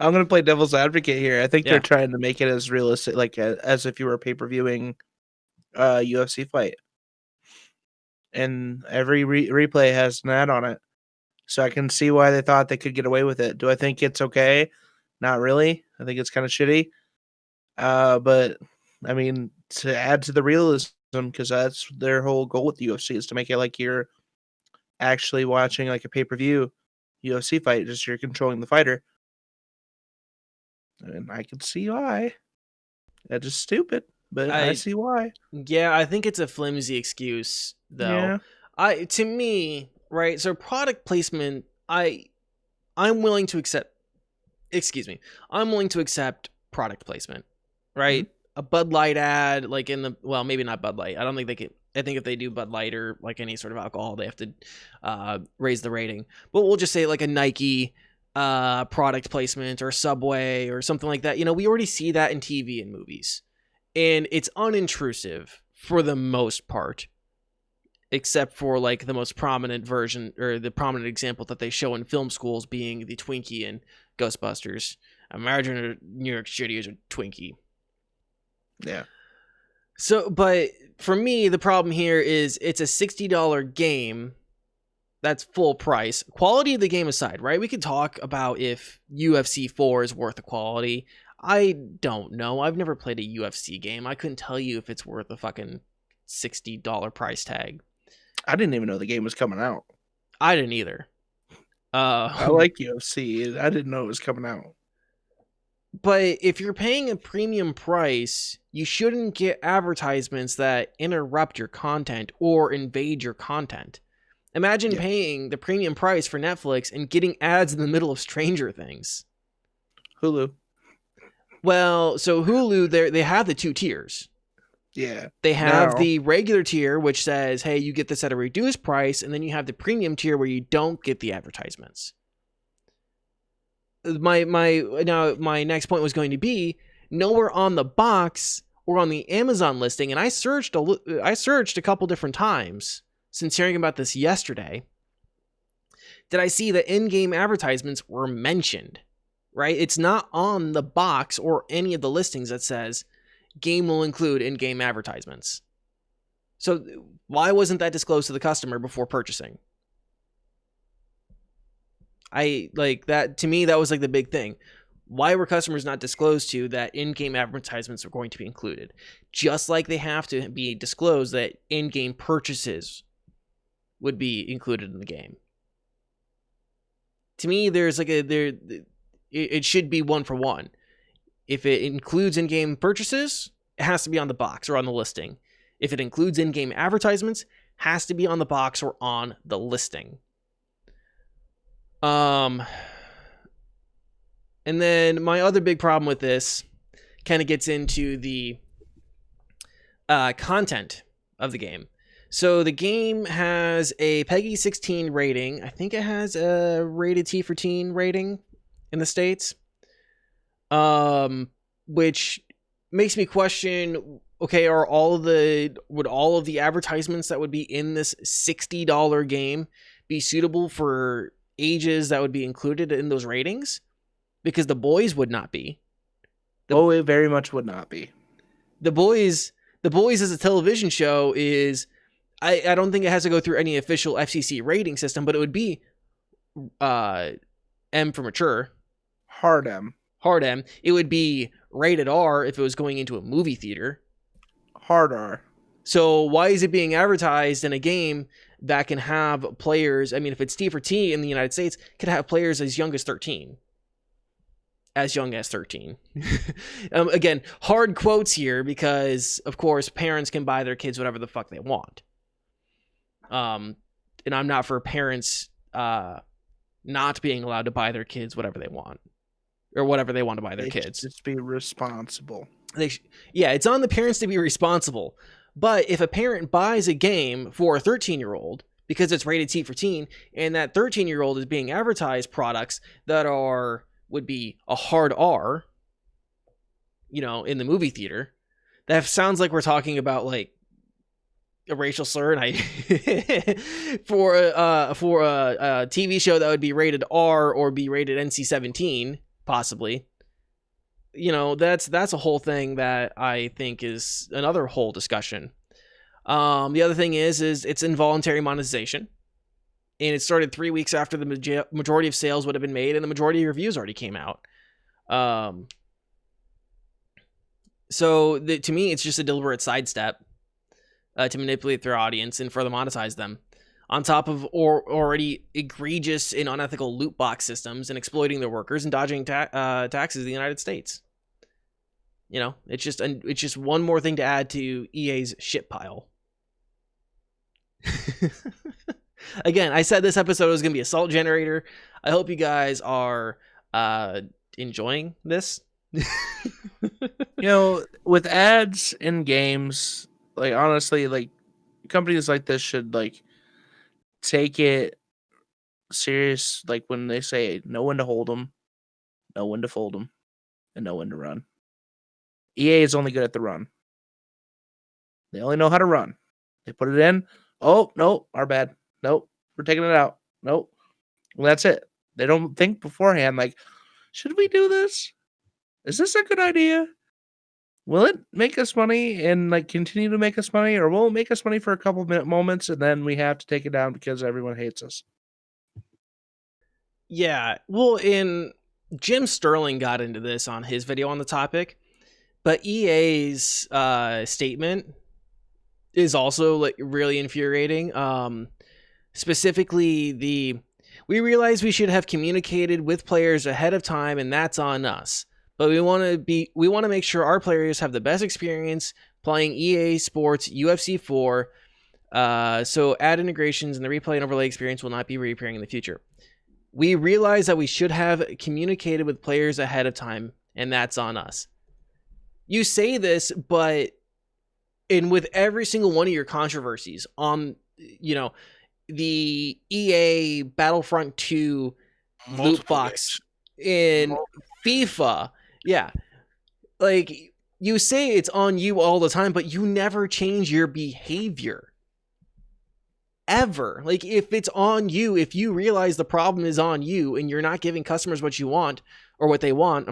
I'm going to play devil's advocate here. I think they're trying to make it as realistic, like as if you were pay-per-viewing a UFC fight, and every replay has an ad on it. So I can see why they thought they could get away with it. Do I think it's okay? Not really. I think it's kind of shitty. But I mean, to add to the realism because that's their whole goal with the UFC is to make it like you're actually watching like a pay-per-view UFC fight, just you're controlling the fighter. And I can see why. That is stupid, but I see why. Yeah, I think it's a flimsy excuse, though. Yeah. To me, right? So product placement, I'm willing to accept. Excuse me, I'm willing to accept product placement, right? A Bud Light ad, like maybe not Bud Light. I don't think they can. I think if they do Bud Light or like any sort of alcohol, they have to raise the rating. But we'll just say like a Nike product placement or Subway or something like that. We already see that in TV and movies, and it's unintrusive for the most part, except for like the most prominent version or the prominent example that they show in film schools being the Twinkie in Ghostbusters. Imagine New York City as a Twinkie. Yeah. So, but for me, the problem here is it's a $60 game. That's full price. Quality of the game aside, right? We could talk about if UFC 4 is worth the quality. I don't know. I've never played a UFC game. I couldn't tell you if it's worth a fucking $60 price tag. I didn't even know the game was coming out. I didn't either. I like UFC. I didn't know it was coming out. But if you're paying a premium price, you shouldn't get advertisements that interrupt your content or invade your content. Imagine paying the premium price for Netflix and getting ads in the middle of Stranger Things. Hulu. Well, so Hulu, they have the two tiers. Yeah. They have the regular tier, which says, hey, you get this at a reduced price, and then you have the premium tier where you don't get the advertisements. My next point was going to be nowhere on the box or on the Amazon listing, and I searched a couple different times since hearing about this yesterday. Did I see that in-game advertisements were mentioned? Right? It's not on the box or any of the listings that says game will include in-game advertisements. So why wasn't that disclosed to the customer before purchasing? I like that. To me, that was like the big thing. Why were customers not disclosed to that in-game advertisements are going to be included? Just like they have to be disclosed that in-game purchases would be included in the game. To me, there's like it should be one for one. If it includes in-game purchases, it has to be on the box or on the listing. If it includes in-game advertisements, it has to be on the box or on the listing. And then my other big problem with this kind of gets into the content of the game. So the game has a PEGI 16 rating. I think it has a rated T for teen rating in the States. Which makes me question, okay, would all of the advertisements that would be in this $60 game be suitable for ages that would be included in those ratings? Because The Boys would not be. It very much would not be. The Boys as a television show is, I don't think it has to go through any official FCC rating system, but it would be M for mature. Hard M. Hard M. It would be rated R if it was going into a movie theater. Hard R. So why is it being advertised in a game that can have players? I mean, if it's T for T in the United States, could have players as young as 13. As young as 13. Again, hard quotes here because, of course, parents can buy their kids whatever the fuck they want. And I'm not for parents not being allowed to buy their kids whatever they want. Or whatever they want to buy their kids. Just be responsible. It's on the parents to be responsible. But if a parent buys a game for a 13-year-old because it's rated T for teen, and that 13-year-old is being advertised products that would be a hard R, in the movie theater, that sounds like we're talking about like a racial slur, and for a TV show that would be rated R or be rated NC-17. Possibly, that's a whole thing that I think is another whole discussion. The other thing is it's involuntary monetization, and it started 3 weeks after the majority of sales would have been made, and the majority of reviews already came out. So to me, it's just a deliberate sidestep to manipulate their audience and further monetize them, on top of already egregious and unethical loot box systems and exploiting their workers and dodging taxes in the United States. You know, it's just one more thing to add to EA's shit pile. Again, I said this episode was going to be a salt generator. I hope you guys are enjoying this. With ads in games, like honestly, like companies like this should like take it serious. Like when they say know when to hold them, know when to fold them, and know when to run. EA is only good at the run. They only know how to run. They put it in. Oh no, our bad. Nope, we're taking it out. Nope. Well, that's it. They don't think beforehand. Like, should we do this? Is this a good idea? Will it make us money and like continue to make us money, or will it make us money for a couple minute moments and then we have to take it down because everyone hates us? Yeah, well, Jim Sterling got into this on his video on the topic, but EA's statement is also like really infuriating. Specifically, we realize we should have communicated with players ahead of time, and that's on us. But we want to make sure our players have the best experience playing EA Sports UFC 4. So ad integrations and the replay and overlay experience will not be reappearing in the future. We realize that we should have communicated with players ahead of time, and that's on us. You say this, but with every single one of your controversies on, the EA Battlefront 2 loot box in FIFA, yeah, like you say it's on you all the time, but you never change your behavior. Ever. Like, if it's on you, if you realize the problem is on you and you're not giving customers what you want or what they want,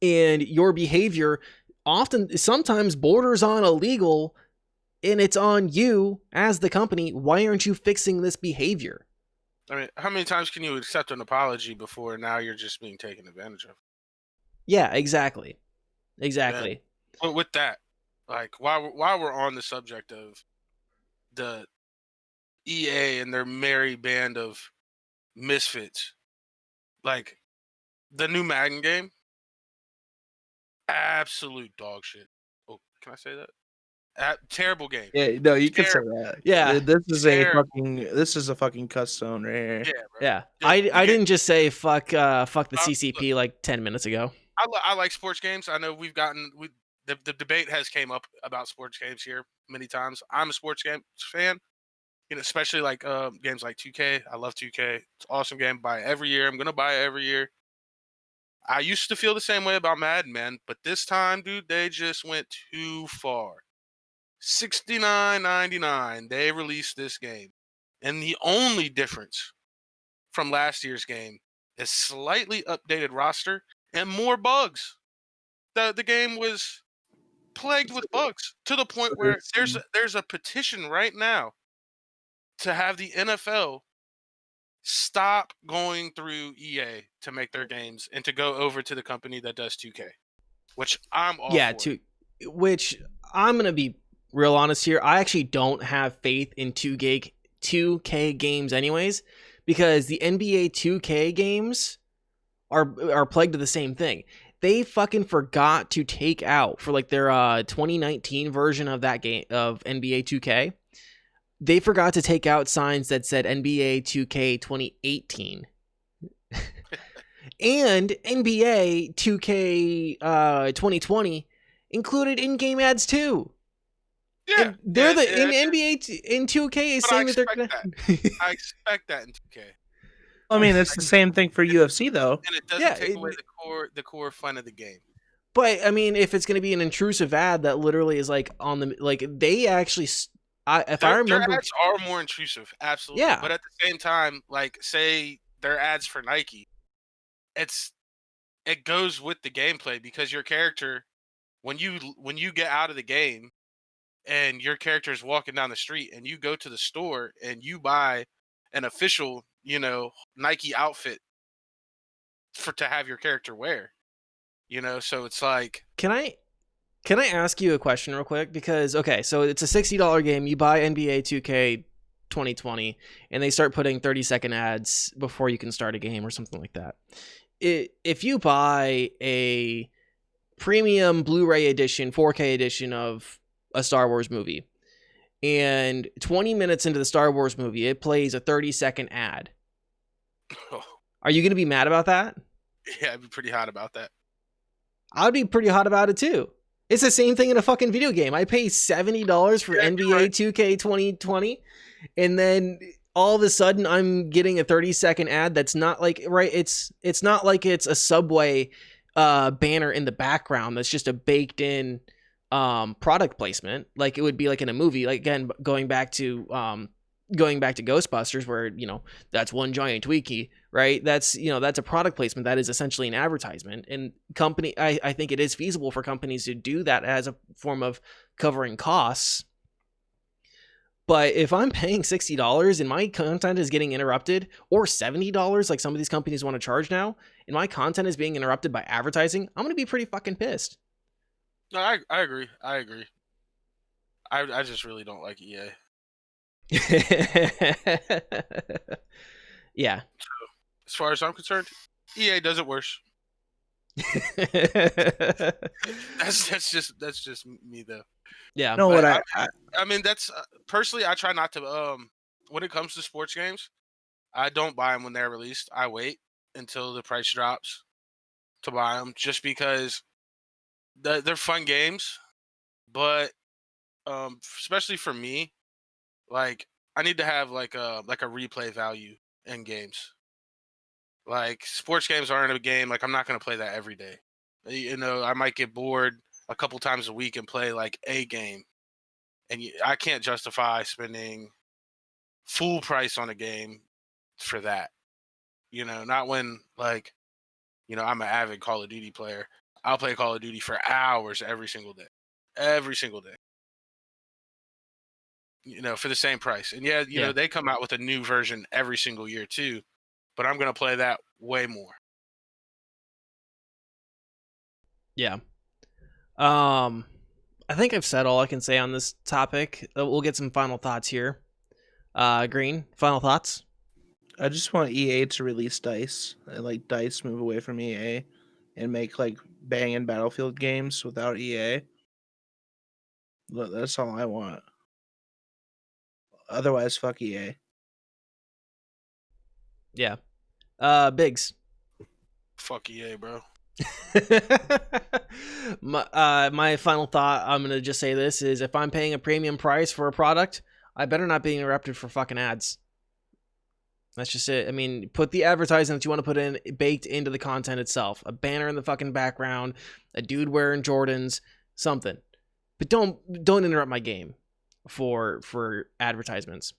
and your behavior sometimes borders on illegal, and it's on you as the company, why aren't you fixing this behavior? I mean, how many times can you accept an apology before now you're just being taken advantage of? Yeah, exactly. But with that, like, while we're on the subject of the EA and their merry band of misfits, like the new Madden game, absolute dog shit. Oh, can I say that? Terrible game. Yeah, no, you can say that. Yeah, this is a fucking cuss zone right here. Yeah, bro. Yeah, I didn't just say fuck the CCP look, like 10 minutes ago. I like sports games. I know the debate has came up about sports games here many times. I'm a sports game fan. Especially like games like 2K. I love 2K. It's an awesome game. Buy it every year. I'm gonna buy it every year. I used to feel the same way about Madden, man, but this time, dude, they just went too far. $69.99. They released this game, and the only difference from last year's game is slightly updated roster and more bugs. The game was plagued with bugs to the point where there's a petition right now to have the NFL stop going through EA to make their games and to go over to the company that does 2K, which I'm all for. Which I'm going to be real honest here. I actually don't have faith in 2K games anyways, because the NBA 2K games are plagued with the same thing. They fucking forgot to take out for like their 2019 version of that game of NBA 2K. They forgot to take out signs that said NBA 2K 2018. And NBA 2K 2020 included in-game ads too. Yeah, and they're in NBA in 2K is saying that they're gonna. I expect that in 2K. I mean, it's the same thing for UFC though, and it doesn't take away the core fun of the game. But I mean, if it's going to be an intrusive ad that literally is like on the they actually. I remember, their ads are more intrusive, absolutely. Yeah. But at the same time, like say their ads for Nike, it goes with the gameplay because your character, when you get out of the game, and your character is walking down the street, and you go to the store and you buy an official, Nike outfit to have your character wear, so it's like. Can I Can I ask you a question real quick? Because, okay, so it's a $60 game. You buy NBA 2K 2020, and they start putting 30-second ads before you can start a game or something like that. If you buy a premium Blu-ray edition, 4K edition of a Star Wars movie, and 20 minutes into the Star Wars movie, it plays a 30-second ad, are you going to be mad about that? Yeah, I'd be pretty hot about that. I'd be pretty hot about it, too. It's the same thing in a fucking video game. I pay $70 for NBA 2K 2020, and then all of a sudden I'm getting a 30-second ad that's not like, right, it's not like it's a Subway banner in the background that's just a baked in product placement like it would be like in a movie. Like, again, going back to Ghostbusters, where, you know, that's one giant Twinkie, right? That's, you know, that's a product placement. That is essentially an advertisement. And I think it is feasible for companies to do that as a form of covering costs. But if I'm paying $60 and my content is getting interrupted, or $70 like some of these companies want to charge now, and my content is being interrupted by advertising, I'm going to be pretty fucking pissed. No, I agree. I just really don't like EA. Yeah. So, as far as I'm concerned, EA does it worse. That's just me though. Yeah. No, But what I mean, that's personally, I try not to. When it comes to sports games, I don't buy them when they're released. I wait until the price drops to buy them, just because they're fun games. But especially for me, like, I need to have like a replay value in games. Like, sports games aren't a game. Like, I'm not gonna play that every day. You know, I might get bored a couple times a week and play like a game, and I can't justify spending full price on a game for that. You know, not when, like, you know, I'm an avid Call of Duty player. I'll play Call of Duty for hours every single day. Every single day. You know, for the same price. And yeah, you know, they come out with a new version every single year too, but I'm going to play that way more. Yeah. I think I've said all I can say on this topic. We'll get some final thoughts here. Green, final thoughts? I just want EA to release DICE and like DICE move away from EA and make like banging Battlefield games without EA. That's all I want. Otherwise, fuck EA. Yeah. Biggz. Fuck EA, bro. My final thought, I'm gonna just say this, is if I'm paying a premium price for a product, I better not be interrupted for fucking ads. That's just it. I mean, put the advertising that you want to put in baked into the content itself. A banner in the fucking background, a dude wearing Jordans, something. But don't interrupt my game for advertisements.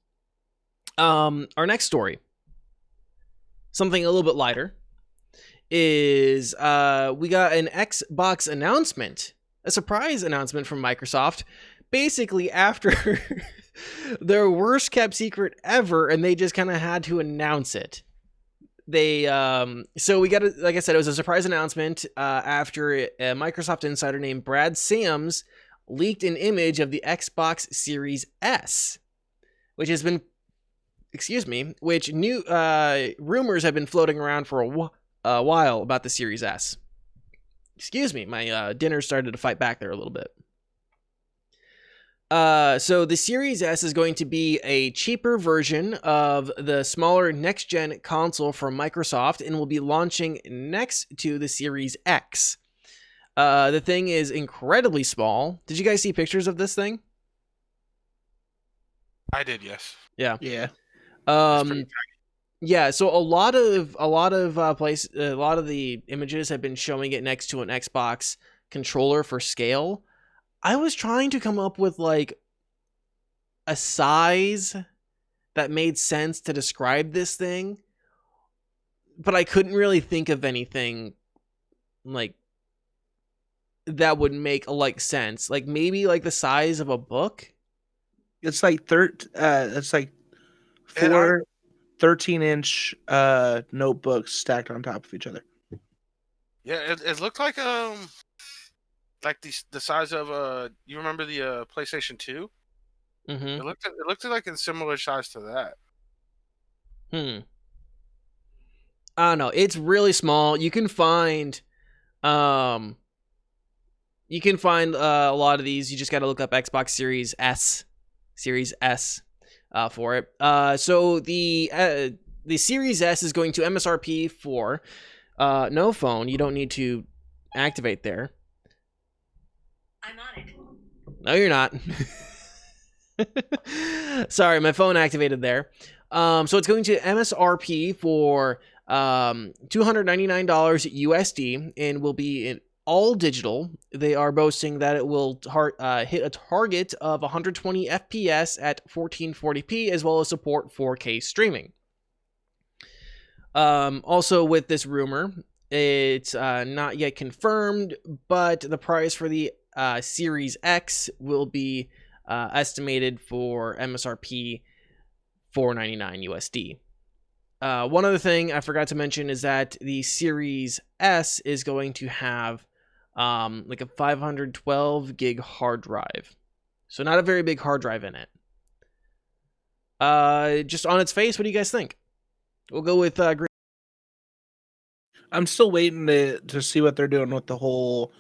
Our next story, something a little bit lighter, is we got an Xbox announcement, a surprise announcement from Microsoft, basically after their worst kept secret ever, and they just kind of had to announce it. They so we got it, like I said, it was a surprise announcement after a Microsoft insider named Brad Sams leaked an image of the Xbox Series S, which has been, which new rumors have been floating around for a while about the Series S. My dinner started to fight back there a little bit. So the Series S is going to be a cheaper version of the smaller next-gen console from Microsoft and will be launching next to the Series X. The thing is incredibly small. Did you guys see pictures of this thing? I did, yes. Yeah. Yeah. Yeah, so a lot of the images have been showing it next to an Xbox controller for scale. I was trying to come up with like a size that made sense to describe this thing, but I couldn't really think of anything like that would make like sense. Like maybe like the size of a book. It's like it's like four 13-inch notebooks stacked on top of each other. Yeah, it looked like like the size of you remember the PlayStation 2? Mm-hmm. It looked like in similar size to that. I don't know. It's really small. You can find um a lot of these. You just got to look up Xbox Series S for it. So the Series S is going to MSRP for no phone. You don't need to activate there. I'm on it. No, you're not. Sorry, my phone activated there. So it's going to MSRP for $299 USD and will be in all digital. They are boasting that it will hit a target of 120 FPS at 1440p, as well as support 4K streaming. Also, with this rumor, it's not yet confirmed, but the price for the Series X will be estimated for MSRP $499 USD. One other thing I forgot to mention is that the Series S is going to have like a 512 gig hard drive. So not a very big hard drive in it. Just on its face, what do you guys think? We'll go with Green. I'm still waiting to see what they're doing with the whole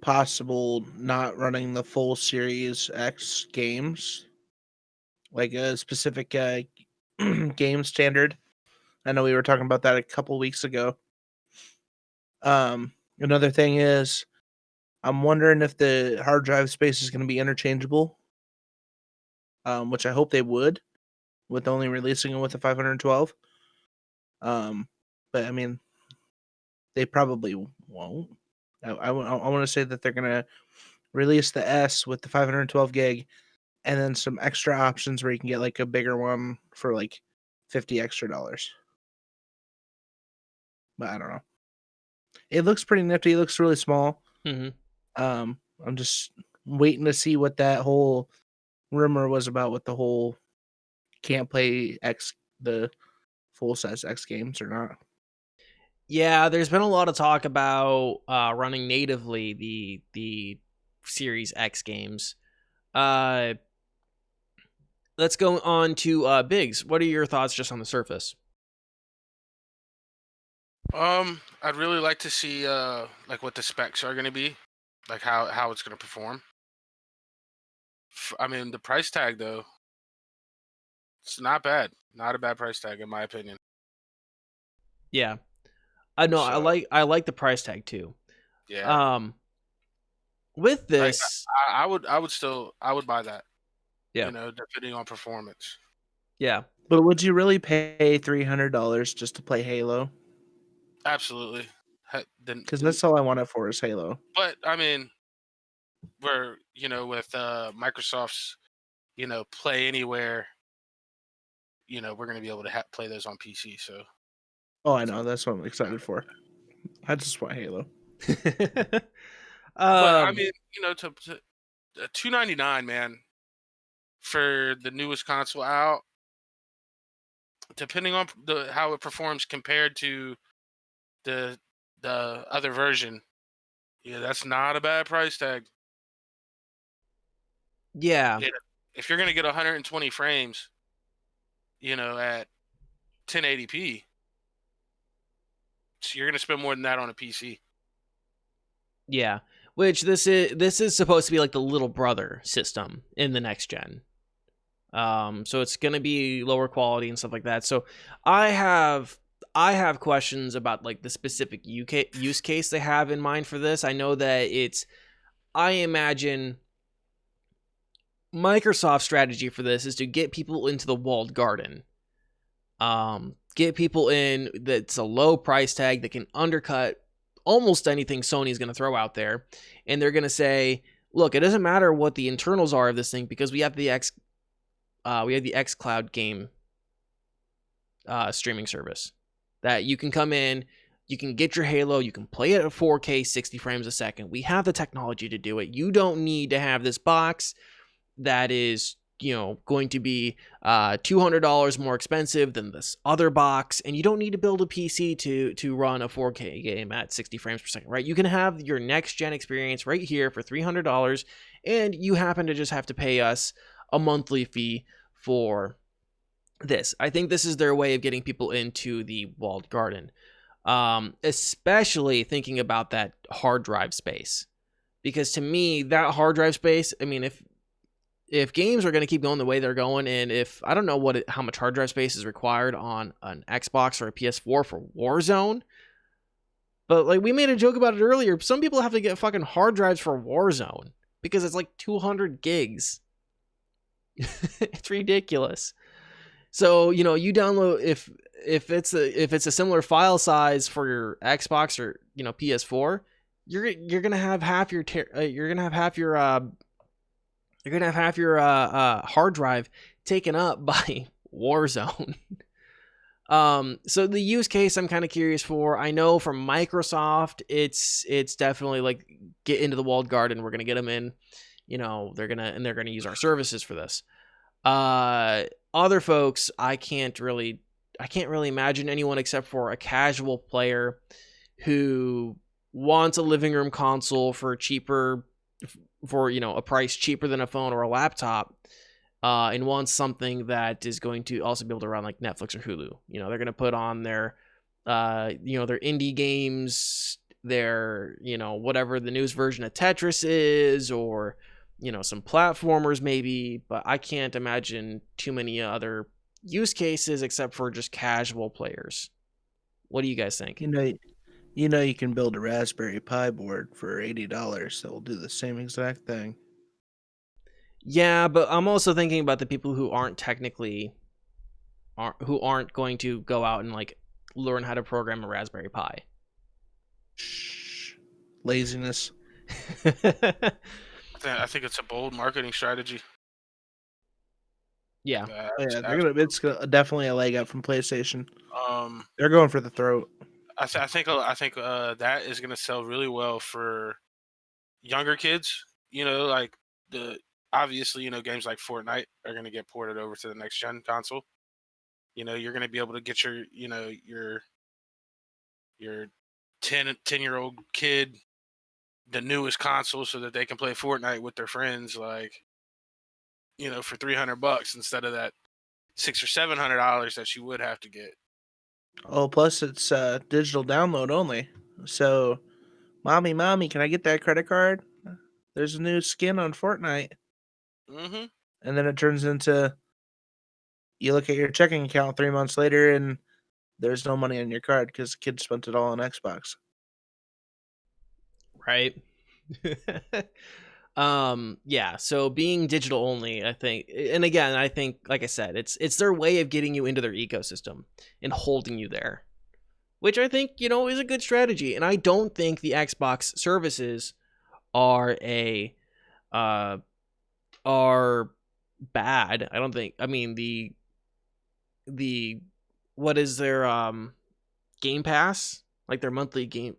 possible not running the full Series X games, like a specific game standard. I know we were talking about that a couple weeks ago. Another thing is, I'm wondering if the hard drive space is going to be interchangeable, which I hope they would, with only releasing it with the 512. But I mean, they probably won't. I want to say that they're going to release the S with the 512 gig, and then some extra options where you can get like a bigger one for like $50 extra. But I don't know. It looks pretty nifty. It looks really small. Mm-hmm. I'm just waiting to see what that whole rumor was about with the whole can't play the full size X games or not. Yeah, there's been a lot of talk about running natively the Series X games. Let's go on to Biggz. What are your thoughts just on the surface? I'd really like to see like what the specs are going to be, like how it's going to perform. I mean, the price tag though, it's not bad. Not a bad price tag in my opinion. Yeah, I know. So, I like the price tag too. yeah. With Like, this, I would buy that. yeah, You know, depending on performance. yeah, But would you really pay $300 just to play Halo? Absolutely. Because that's all I want it for is Halo. But I mean, we're with Microsoft's Play Anywhere. We're going to be able to play those on PC. So. Oh, I know. That's what I'm excited for. I just want Halo. But I mean, to $299, man, for the newest console out, depending on how it performs compared to the other version, yeah, that's not a bad price tag. yeah. If you're gonna get 120 frames, at 1080p, you're gonna spend more than that on a PC. Yeah, which this is supposed to be like the little brother system in the next gen. So it's gonna be lower quality and stuff like that. So I have questions about like the specific use case they have in mind for this. I know that I imagine Microsoft's strategy for this is to get people into the walled garden. Get people in that's a low price tag that can undercut almost anything Sony's going to throw out there. And they're going to say, look, it doesn't matter what the internals are of this thing because we have the xCloud game streaming service that you can come in, you can get your Halo, you can play it at 4K 60 frames a second. We have the technology to do it. You don't need to have this box that is going to be $200 more expensive than this other box, and you don't need to build a PC to run a 4K game at 60 frames per second, right? You can have your next gen experience right here for $300, and you happen to just have to pay us a monthly fee for this. I think this is their way of getting people into the walled garden, especially thinking about that hard drive space, because to me that hard drive space, I mean, if games are going to keep going the way they're going, and if I don't know how much hard drive space is required on an Xbox or a PS4 for Warzone, but like we made a joke about it earlier, some people have to get fucking hard drives for Warzone because it's like 200 gigs. It's ridiculous. So, you download if it's a similar file size for your Xbox or, PS4, you're going to have half your hard drive taken up by Warzone. So the use case I'm kind of curious for. I know from Microsoft, it's definitely like get into the walled garden. We're going to get them in, they're going to use our services for this. Other folks, I can't really imagine anyone except for a casual player who wants a living room console for a price cheaper than a phone or a laptop, and wants something that is going to also be able to run like Netflix or Hulu. They're going to put on their indie games, their, whatever the newest version of Tetris is, or some platformers maybe, but I can't imagine too many other use cases except for just casual players. What do you guys think? You can build a Raspberry Pi board for $80 that will do the same exact thing. Yeah, but I'm also thinking about the people who aren't going to go out and like learn how to program a Raspberry Pi. Shh. Laziness. I think it's a bold marketing strategy. Yeah. It's definitely a leg up from PlayStation. Um, They're going for the throat. I think that is gonna sell really well for younger kids. Like obviously games like Fortnite are gonna get ported over to the next gen console. You're gonna be able to get your 10-year-old kid the newest console so that they can play Fortnite with their friends, like, for $300 instead of that $600 or $700 that you would have to get. Oh, plus it's digital download only. So, mommy, can I get that credit card? There's a new skin on Fortnite. Mm-hmm. And then it turns into, you look at your checking account 3 months later and there's no money on your card because the kid spent it all on Xbox. Right. Yeah, so being digital only, I think, and again, I think, like I said, it's their way of getting you into their ecosystem and holding you there, which I think, is a good strategy. And I don't think the Xbox services are bad. I don't think, I mean, the what is their Game Pass? Like their monthly games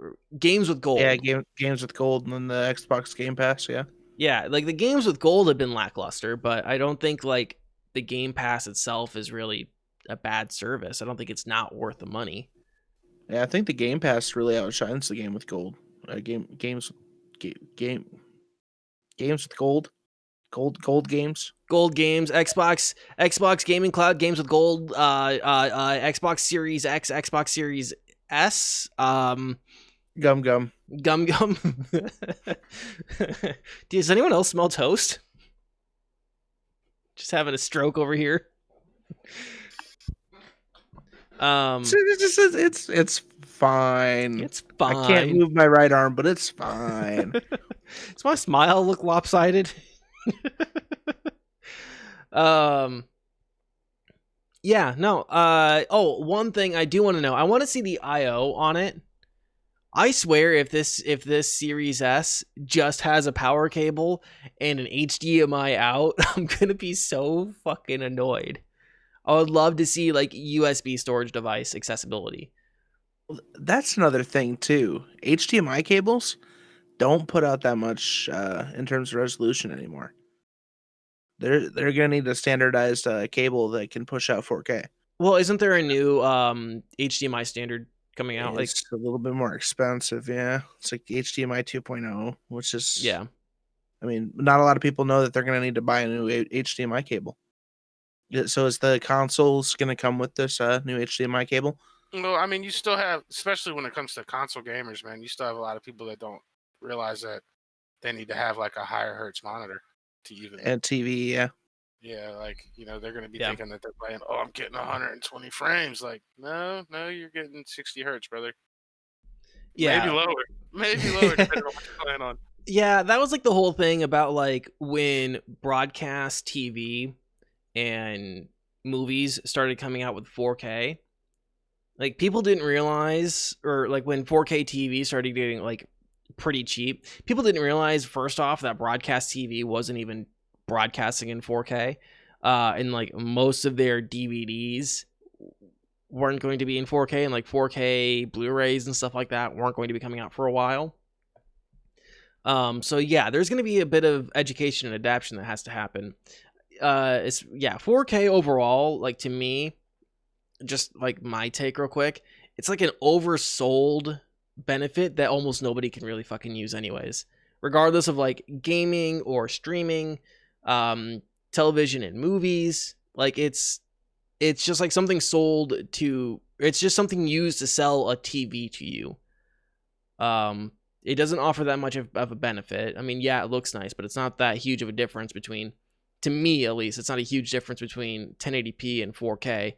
with gold. Yeah, games with gold, and then the Xbox Game Pass, yeah. Yeah, like the games with gold have been lackluster, but I don't think like the Game Pass itself is really a bad service. I don't think it's not worth the money. Yeah, I think the Game Pass really outshines the game with gold. Games with gold. Gold games. Gold games, Xbox Gaming Cloud games with gold, Xbox Series X, Xbox Series S, Gum. Does anyone else smell toast? Just having a stroke over here. It's fine. It's fine. I can't move my right arm, but it's fine. Does my smile look lopsided? Yeah, no. One thing I do want to know. I want to see the IO on it. I swear if this Series S just has a power cable and an HDMI out, I'm going to be so fucking annoyed. I would love to see like USB storage device accessibility. That's another thing too. HDMI cables don't put out that much in terms of resolution anymore. They're gonna need a standardized cable that can push out 4K. Well, isn't there a new HDMI standard coming out? Like, It's a little bit more expensive, yeah. It's like HDMI 2.0, which is yeah. I mean, not a lot of people know that they're gonna need to buy a new HDMI cable. So is the consoles gonna come with this new HDMI cable? No, I mean, you still have, especially when it comes to console gamers, man, you still have a lot of people that don't realize that they need to have like a higher hertz monitor to even. And TV, yeah. Yeah, like, they're gonna be Yeah. thinking that they're playing. Oh, I'm getting 120 frames. Like, no, you're getting 60 hertz, brother. Yeah. Maybe lower, depending on what you're playing on. Yeah, that was like the whole thing about like when broadcast TV and movies started coming out with 4K. Like, people didn't realize, or like when 4K TV started getting like pretty cheap, people didn't realize, first off, that broadcast TV wasn't even broadcasting in 4K. And like most of their DVDs weren't going to be in 4K, and like 4K Blu-rays and stuff like that weren't going to be coming out for a while. So yeah, there's going to be a bit of education and adaptation that has to happen. 4K overall, like, to me, just like my take real quick, it's like an oversold benefit that almost nobody can really fucking use anyways, regardless of like gaming or streaming, television and movies. Like, it's just like something sold to, it's just something used to sell a TV to you. It doesn't offer that much of a benefit. I mean, yeah, it looks nice, but it's not that huge of a difference between, to me at least, it's not a huge difference between 1080p and 4K,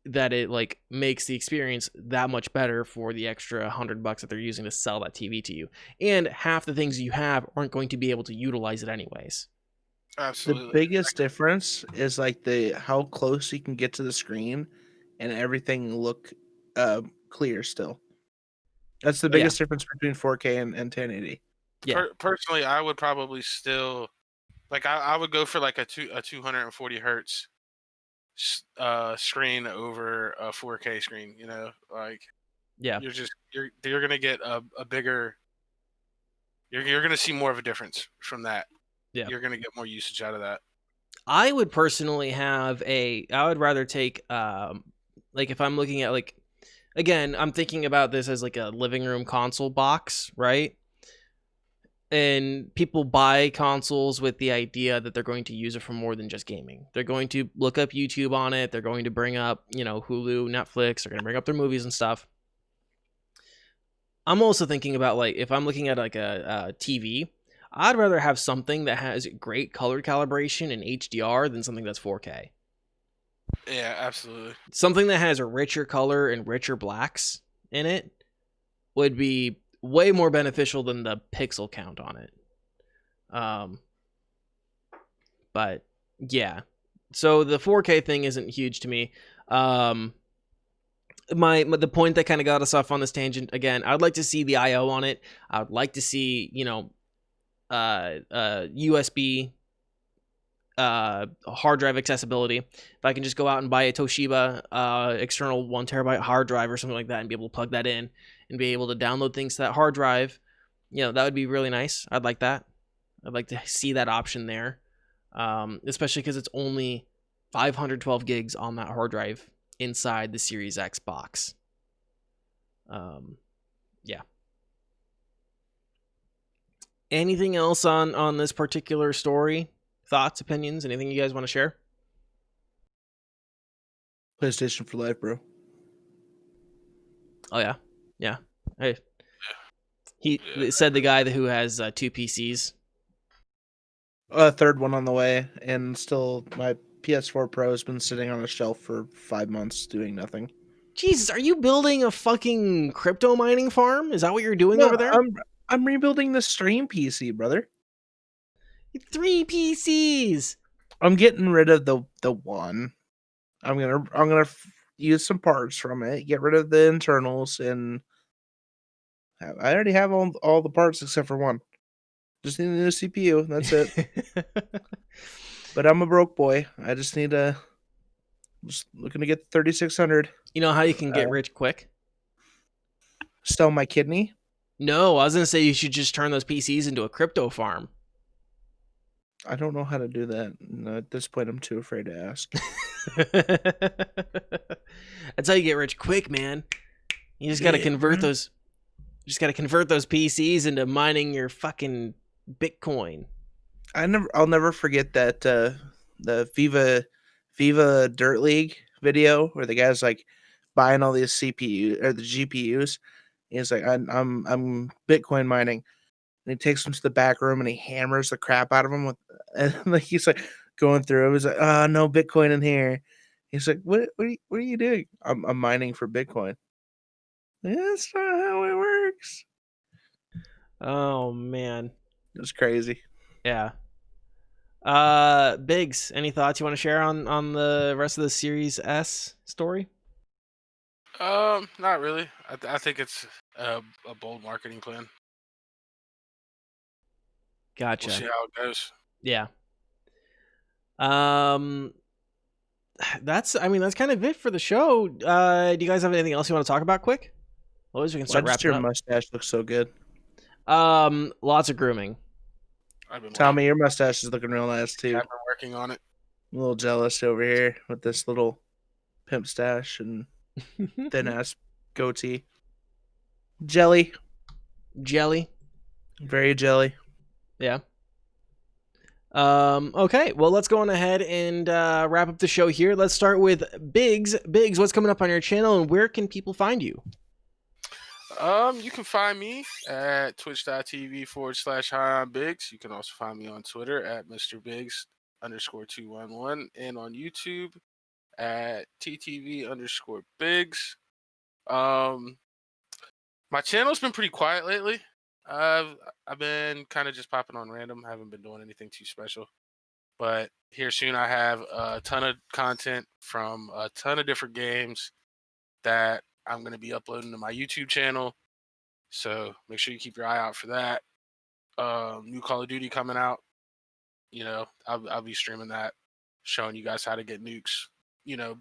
that it like makes the experience that much better for the extra $100 that they're using to sell that TV to you. And half the things you have aren't going to be able to utilize it anyways. Absolutely. The biggest difference is like how close you can get to the screen and everything look clear still. That's the biggest difference between 4K and 1080. Yeah. Personally, I would probably still, like, I would go for like a 240 hertz screen over a 4K screen. Like, Yeah. you're gonna get a bigger. You're gonna see more of a difference from that. Yeah. You're gonna get more usage out of that. I would personally I would rather take, like, if I'm looking at, like, again, I'm thinking about this as like a living room console box, right? And people buy consoles with the idea that they're going to use it for more than just gaming. They're going to look up YouTube on it. They're going to bring up, Hulu, Netflix. They're going to bring up their movies and stuff. I'm also thinking about, like, if I'm looking at like a TV, I'd rather have something that has great color calibration and HDR than something that's 4K. Yeah, absolutely. Something that has a richer color and richer blacks in it would be way more beneficial than the pixel count on it. But yeah, so the 4K thing isn't huge to me. The point that kind of got us off on this tangent again, I'd like to see the IO on it. I would like to see, USB hard drive accessibility. If I can just go out and buy a Toshiba external 1 terabyte hard drive or something like that and be able to plug that in and be able to download things to that hard drive, that would be really nice. I'd like that. I'd like to see that option there, especially because it's only 512 gigs on that hard drive inside the Series X box. Yeah. Anything else on this particular story? Thoughts, opinions, anything you guys want to share? PlayStation for life, bro. Oh yeah, yeah. Hey, he said the guy who has 2 PCs. A third one on the way, and still my PS4 Pro has been sitting on a shelf for 5 months doing nothing. Jesus, are you building a fucking crypto mining farm? Is that what you're doing over there? I'm rebuilding the stream PC, brother. 3 PCs. I'm getting rid of the one. I'm gonna use some parts from it, get rid of the internals, and I already have all the parts except for one. Just need a new CPU. That's it. But I'm a broke boy. I just need just looking to get 3600. You know how you can get rich quick? Sell my kidney? No, I was gonna say you should just turn those PCs into a crypto farm. I don't know how to do that. No, at this point, I'm too afraid to ask. That's how you get rich quick, man. You just gotta convert bro. those. You just gotta convert those PCs into mining your fucking Bitcoin. I'll never forget that the Viva Dirt League video where the guy's like buying all these CPU or the GPUs. He's like, I'm Bitcoin mining, and he takes them to the back room and he hammers the crap out of them with, and like he's like going through it. He's like, no Bitcoin in here. He's like, what are you doing? I'm mining for Bitcoin. That's not how it works. Oh man. It was crazy. Yeah. Biggz, any thoughts you want to share on the rest of the Series S story? Not really. I think it's a bold marketing plan. Gotcha. We'll see how it goes. Yeah. That's kind of it for the show. Do you guys have anything else you want to talk about quick? Otherwise we can Why start does wrapping your up. mustache look so good? Lots of grooming. I've been Tommy, your mustache is looking real nice too. I've been working on it. I'm a little jealous over here with this little pimp stash and thin ass goatee. Jelly. Jelly. Very jelly. Yeah. Okay, well, let's go on ahead and wrap up the show here. Let's start with Biggz. Biggz, what's coming up on your channel and where can people find you? You can find me at twitch.tv/HiImBiggz. You can also find me on Twitter at Mr. Biggs_211 and on YouTube at TTV_Biggs. My channel's been pretty quiet lately. I've been kind of just popping on random. Haven't been doing anything too special. But here soon I have a ton of content from a ton of different games that I'm going to be uploading to my YouTube channel. So make sure you keep your eye out for that. New Call of Duty coming out. You know, I'll be streaming that, showing you guys how to get nukes. You know,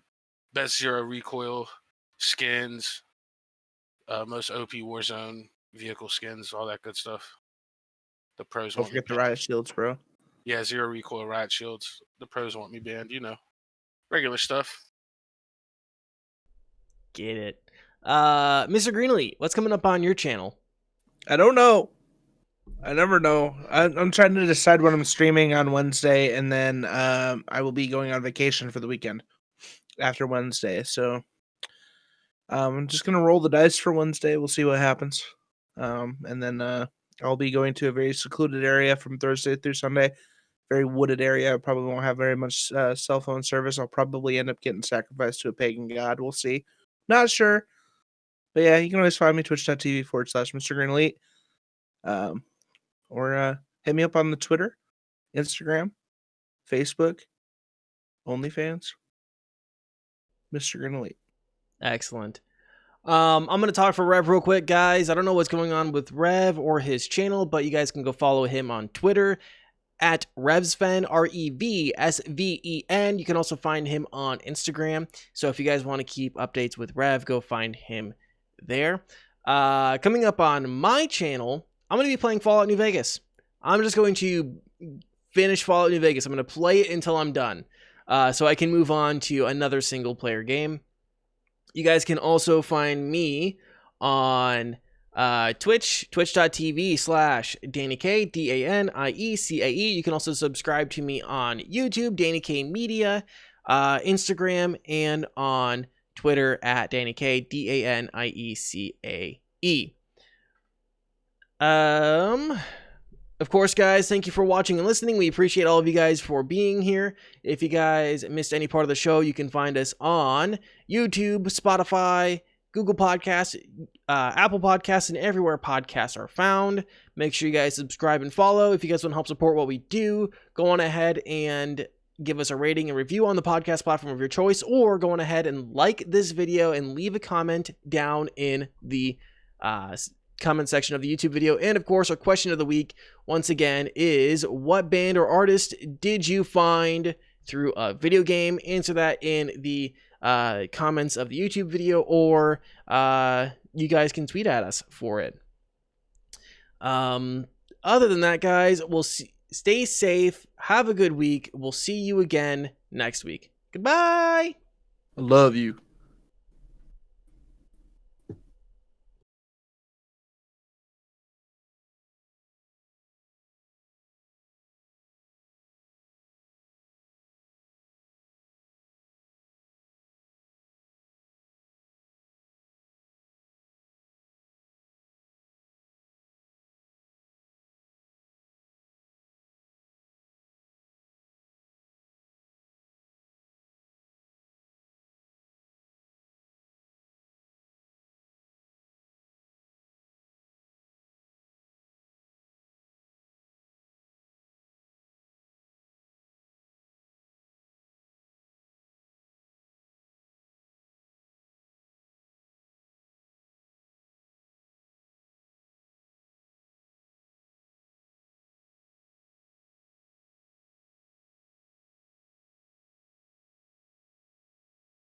best zero recoil skins, most OP Warzone vehicle skins, all that good stuff. The pros Don't want me forget the banned. riot shields, bro. Yeah, zero recoil riot shields. The pros want me banned. You know, regular stuff. Get it. Mr. Greenlee, what's coming up on your channel? I don't know. I never know. I'm trying to decide what I'm streaming on Wednesday, and then I will be going on vacation for the weekend after Wednesday. So I'm just gonna roll the dice for Wednesday. We'll see what happens. And then I'll be going to a very secluded area from Thursday through Sunday. Very wooded area. I probably won't have very much cell phone service. I'll probably end up getting sacrificed to a pagan god. We'll see. Not sure. But yeah, you can always find me twitch.tv/Mr. Green Elite. Or hit me up on the Twitter, Instagram, Facebook, OnlyFans, Mr. Green Elite. Excellent. I'm going to talk for Rev real quick, guys. I don't know what's going on with Rev or his channel, but you guys can go follow him on Twitter at Revsven, REVSVEN. You can also find him on Instagram. So if you guys want to keep updates with Rev, go find him there. Coming up on my channel, I'm going to be playing Fallout New Vegas. I'm just going to finish Fallout New Vegas. I'm going to play it until I'm done, so I can move on to another single player game. You guys can also find me on Twitch, twitch.tv/DanieK, DANIECAE. You can also subscribe to me on YouTube, Danie K Media, Instagram, and on Twitter at DanieK, DANIECAE. Of course, guys, thank you for watching and listening. We appreciate all of you guys for being here. If you guys missed any part of the show, you can find us on YouTube, Spotify, Google Podcasts, Apple Podcasts, and everywhere podcasts are found. Make sure you guys subscribe and follow. If you guys want to help support what we do, go on ahead and give us a rating and review on the podcast platform of your choice, or go on ahead and like this video and leave a comment down in the comment section of the YouTube video. And of course, our question of the week, once again, is what band or artist did you find through a video game? Answer that in the comments of the YouTube video, or you guys can tweet at us for it. Other than that, guys, we'll see. stay safe. Have a good week. We'll see you again next week. Goodbye. I love you.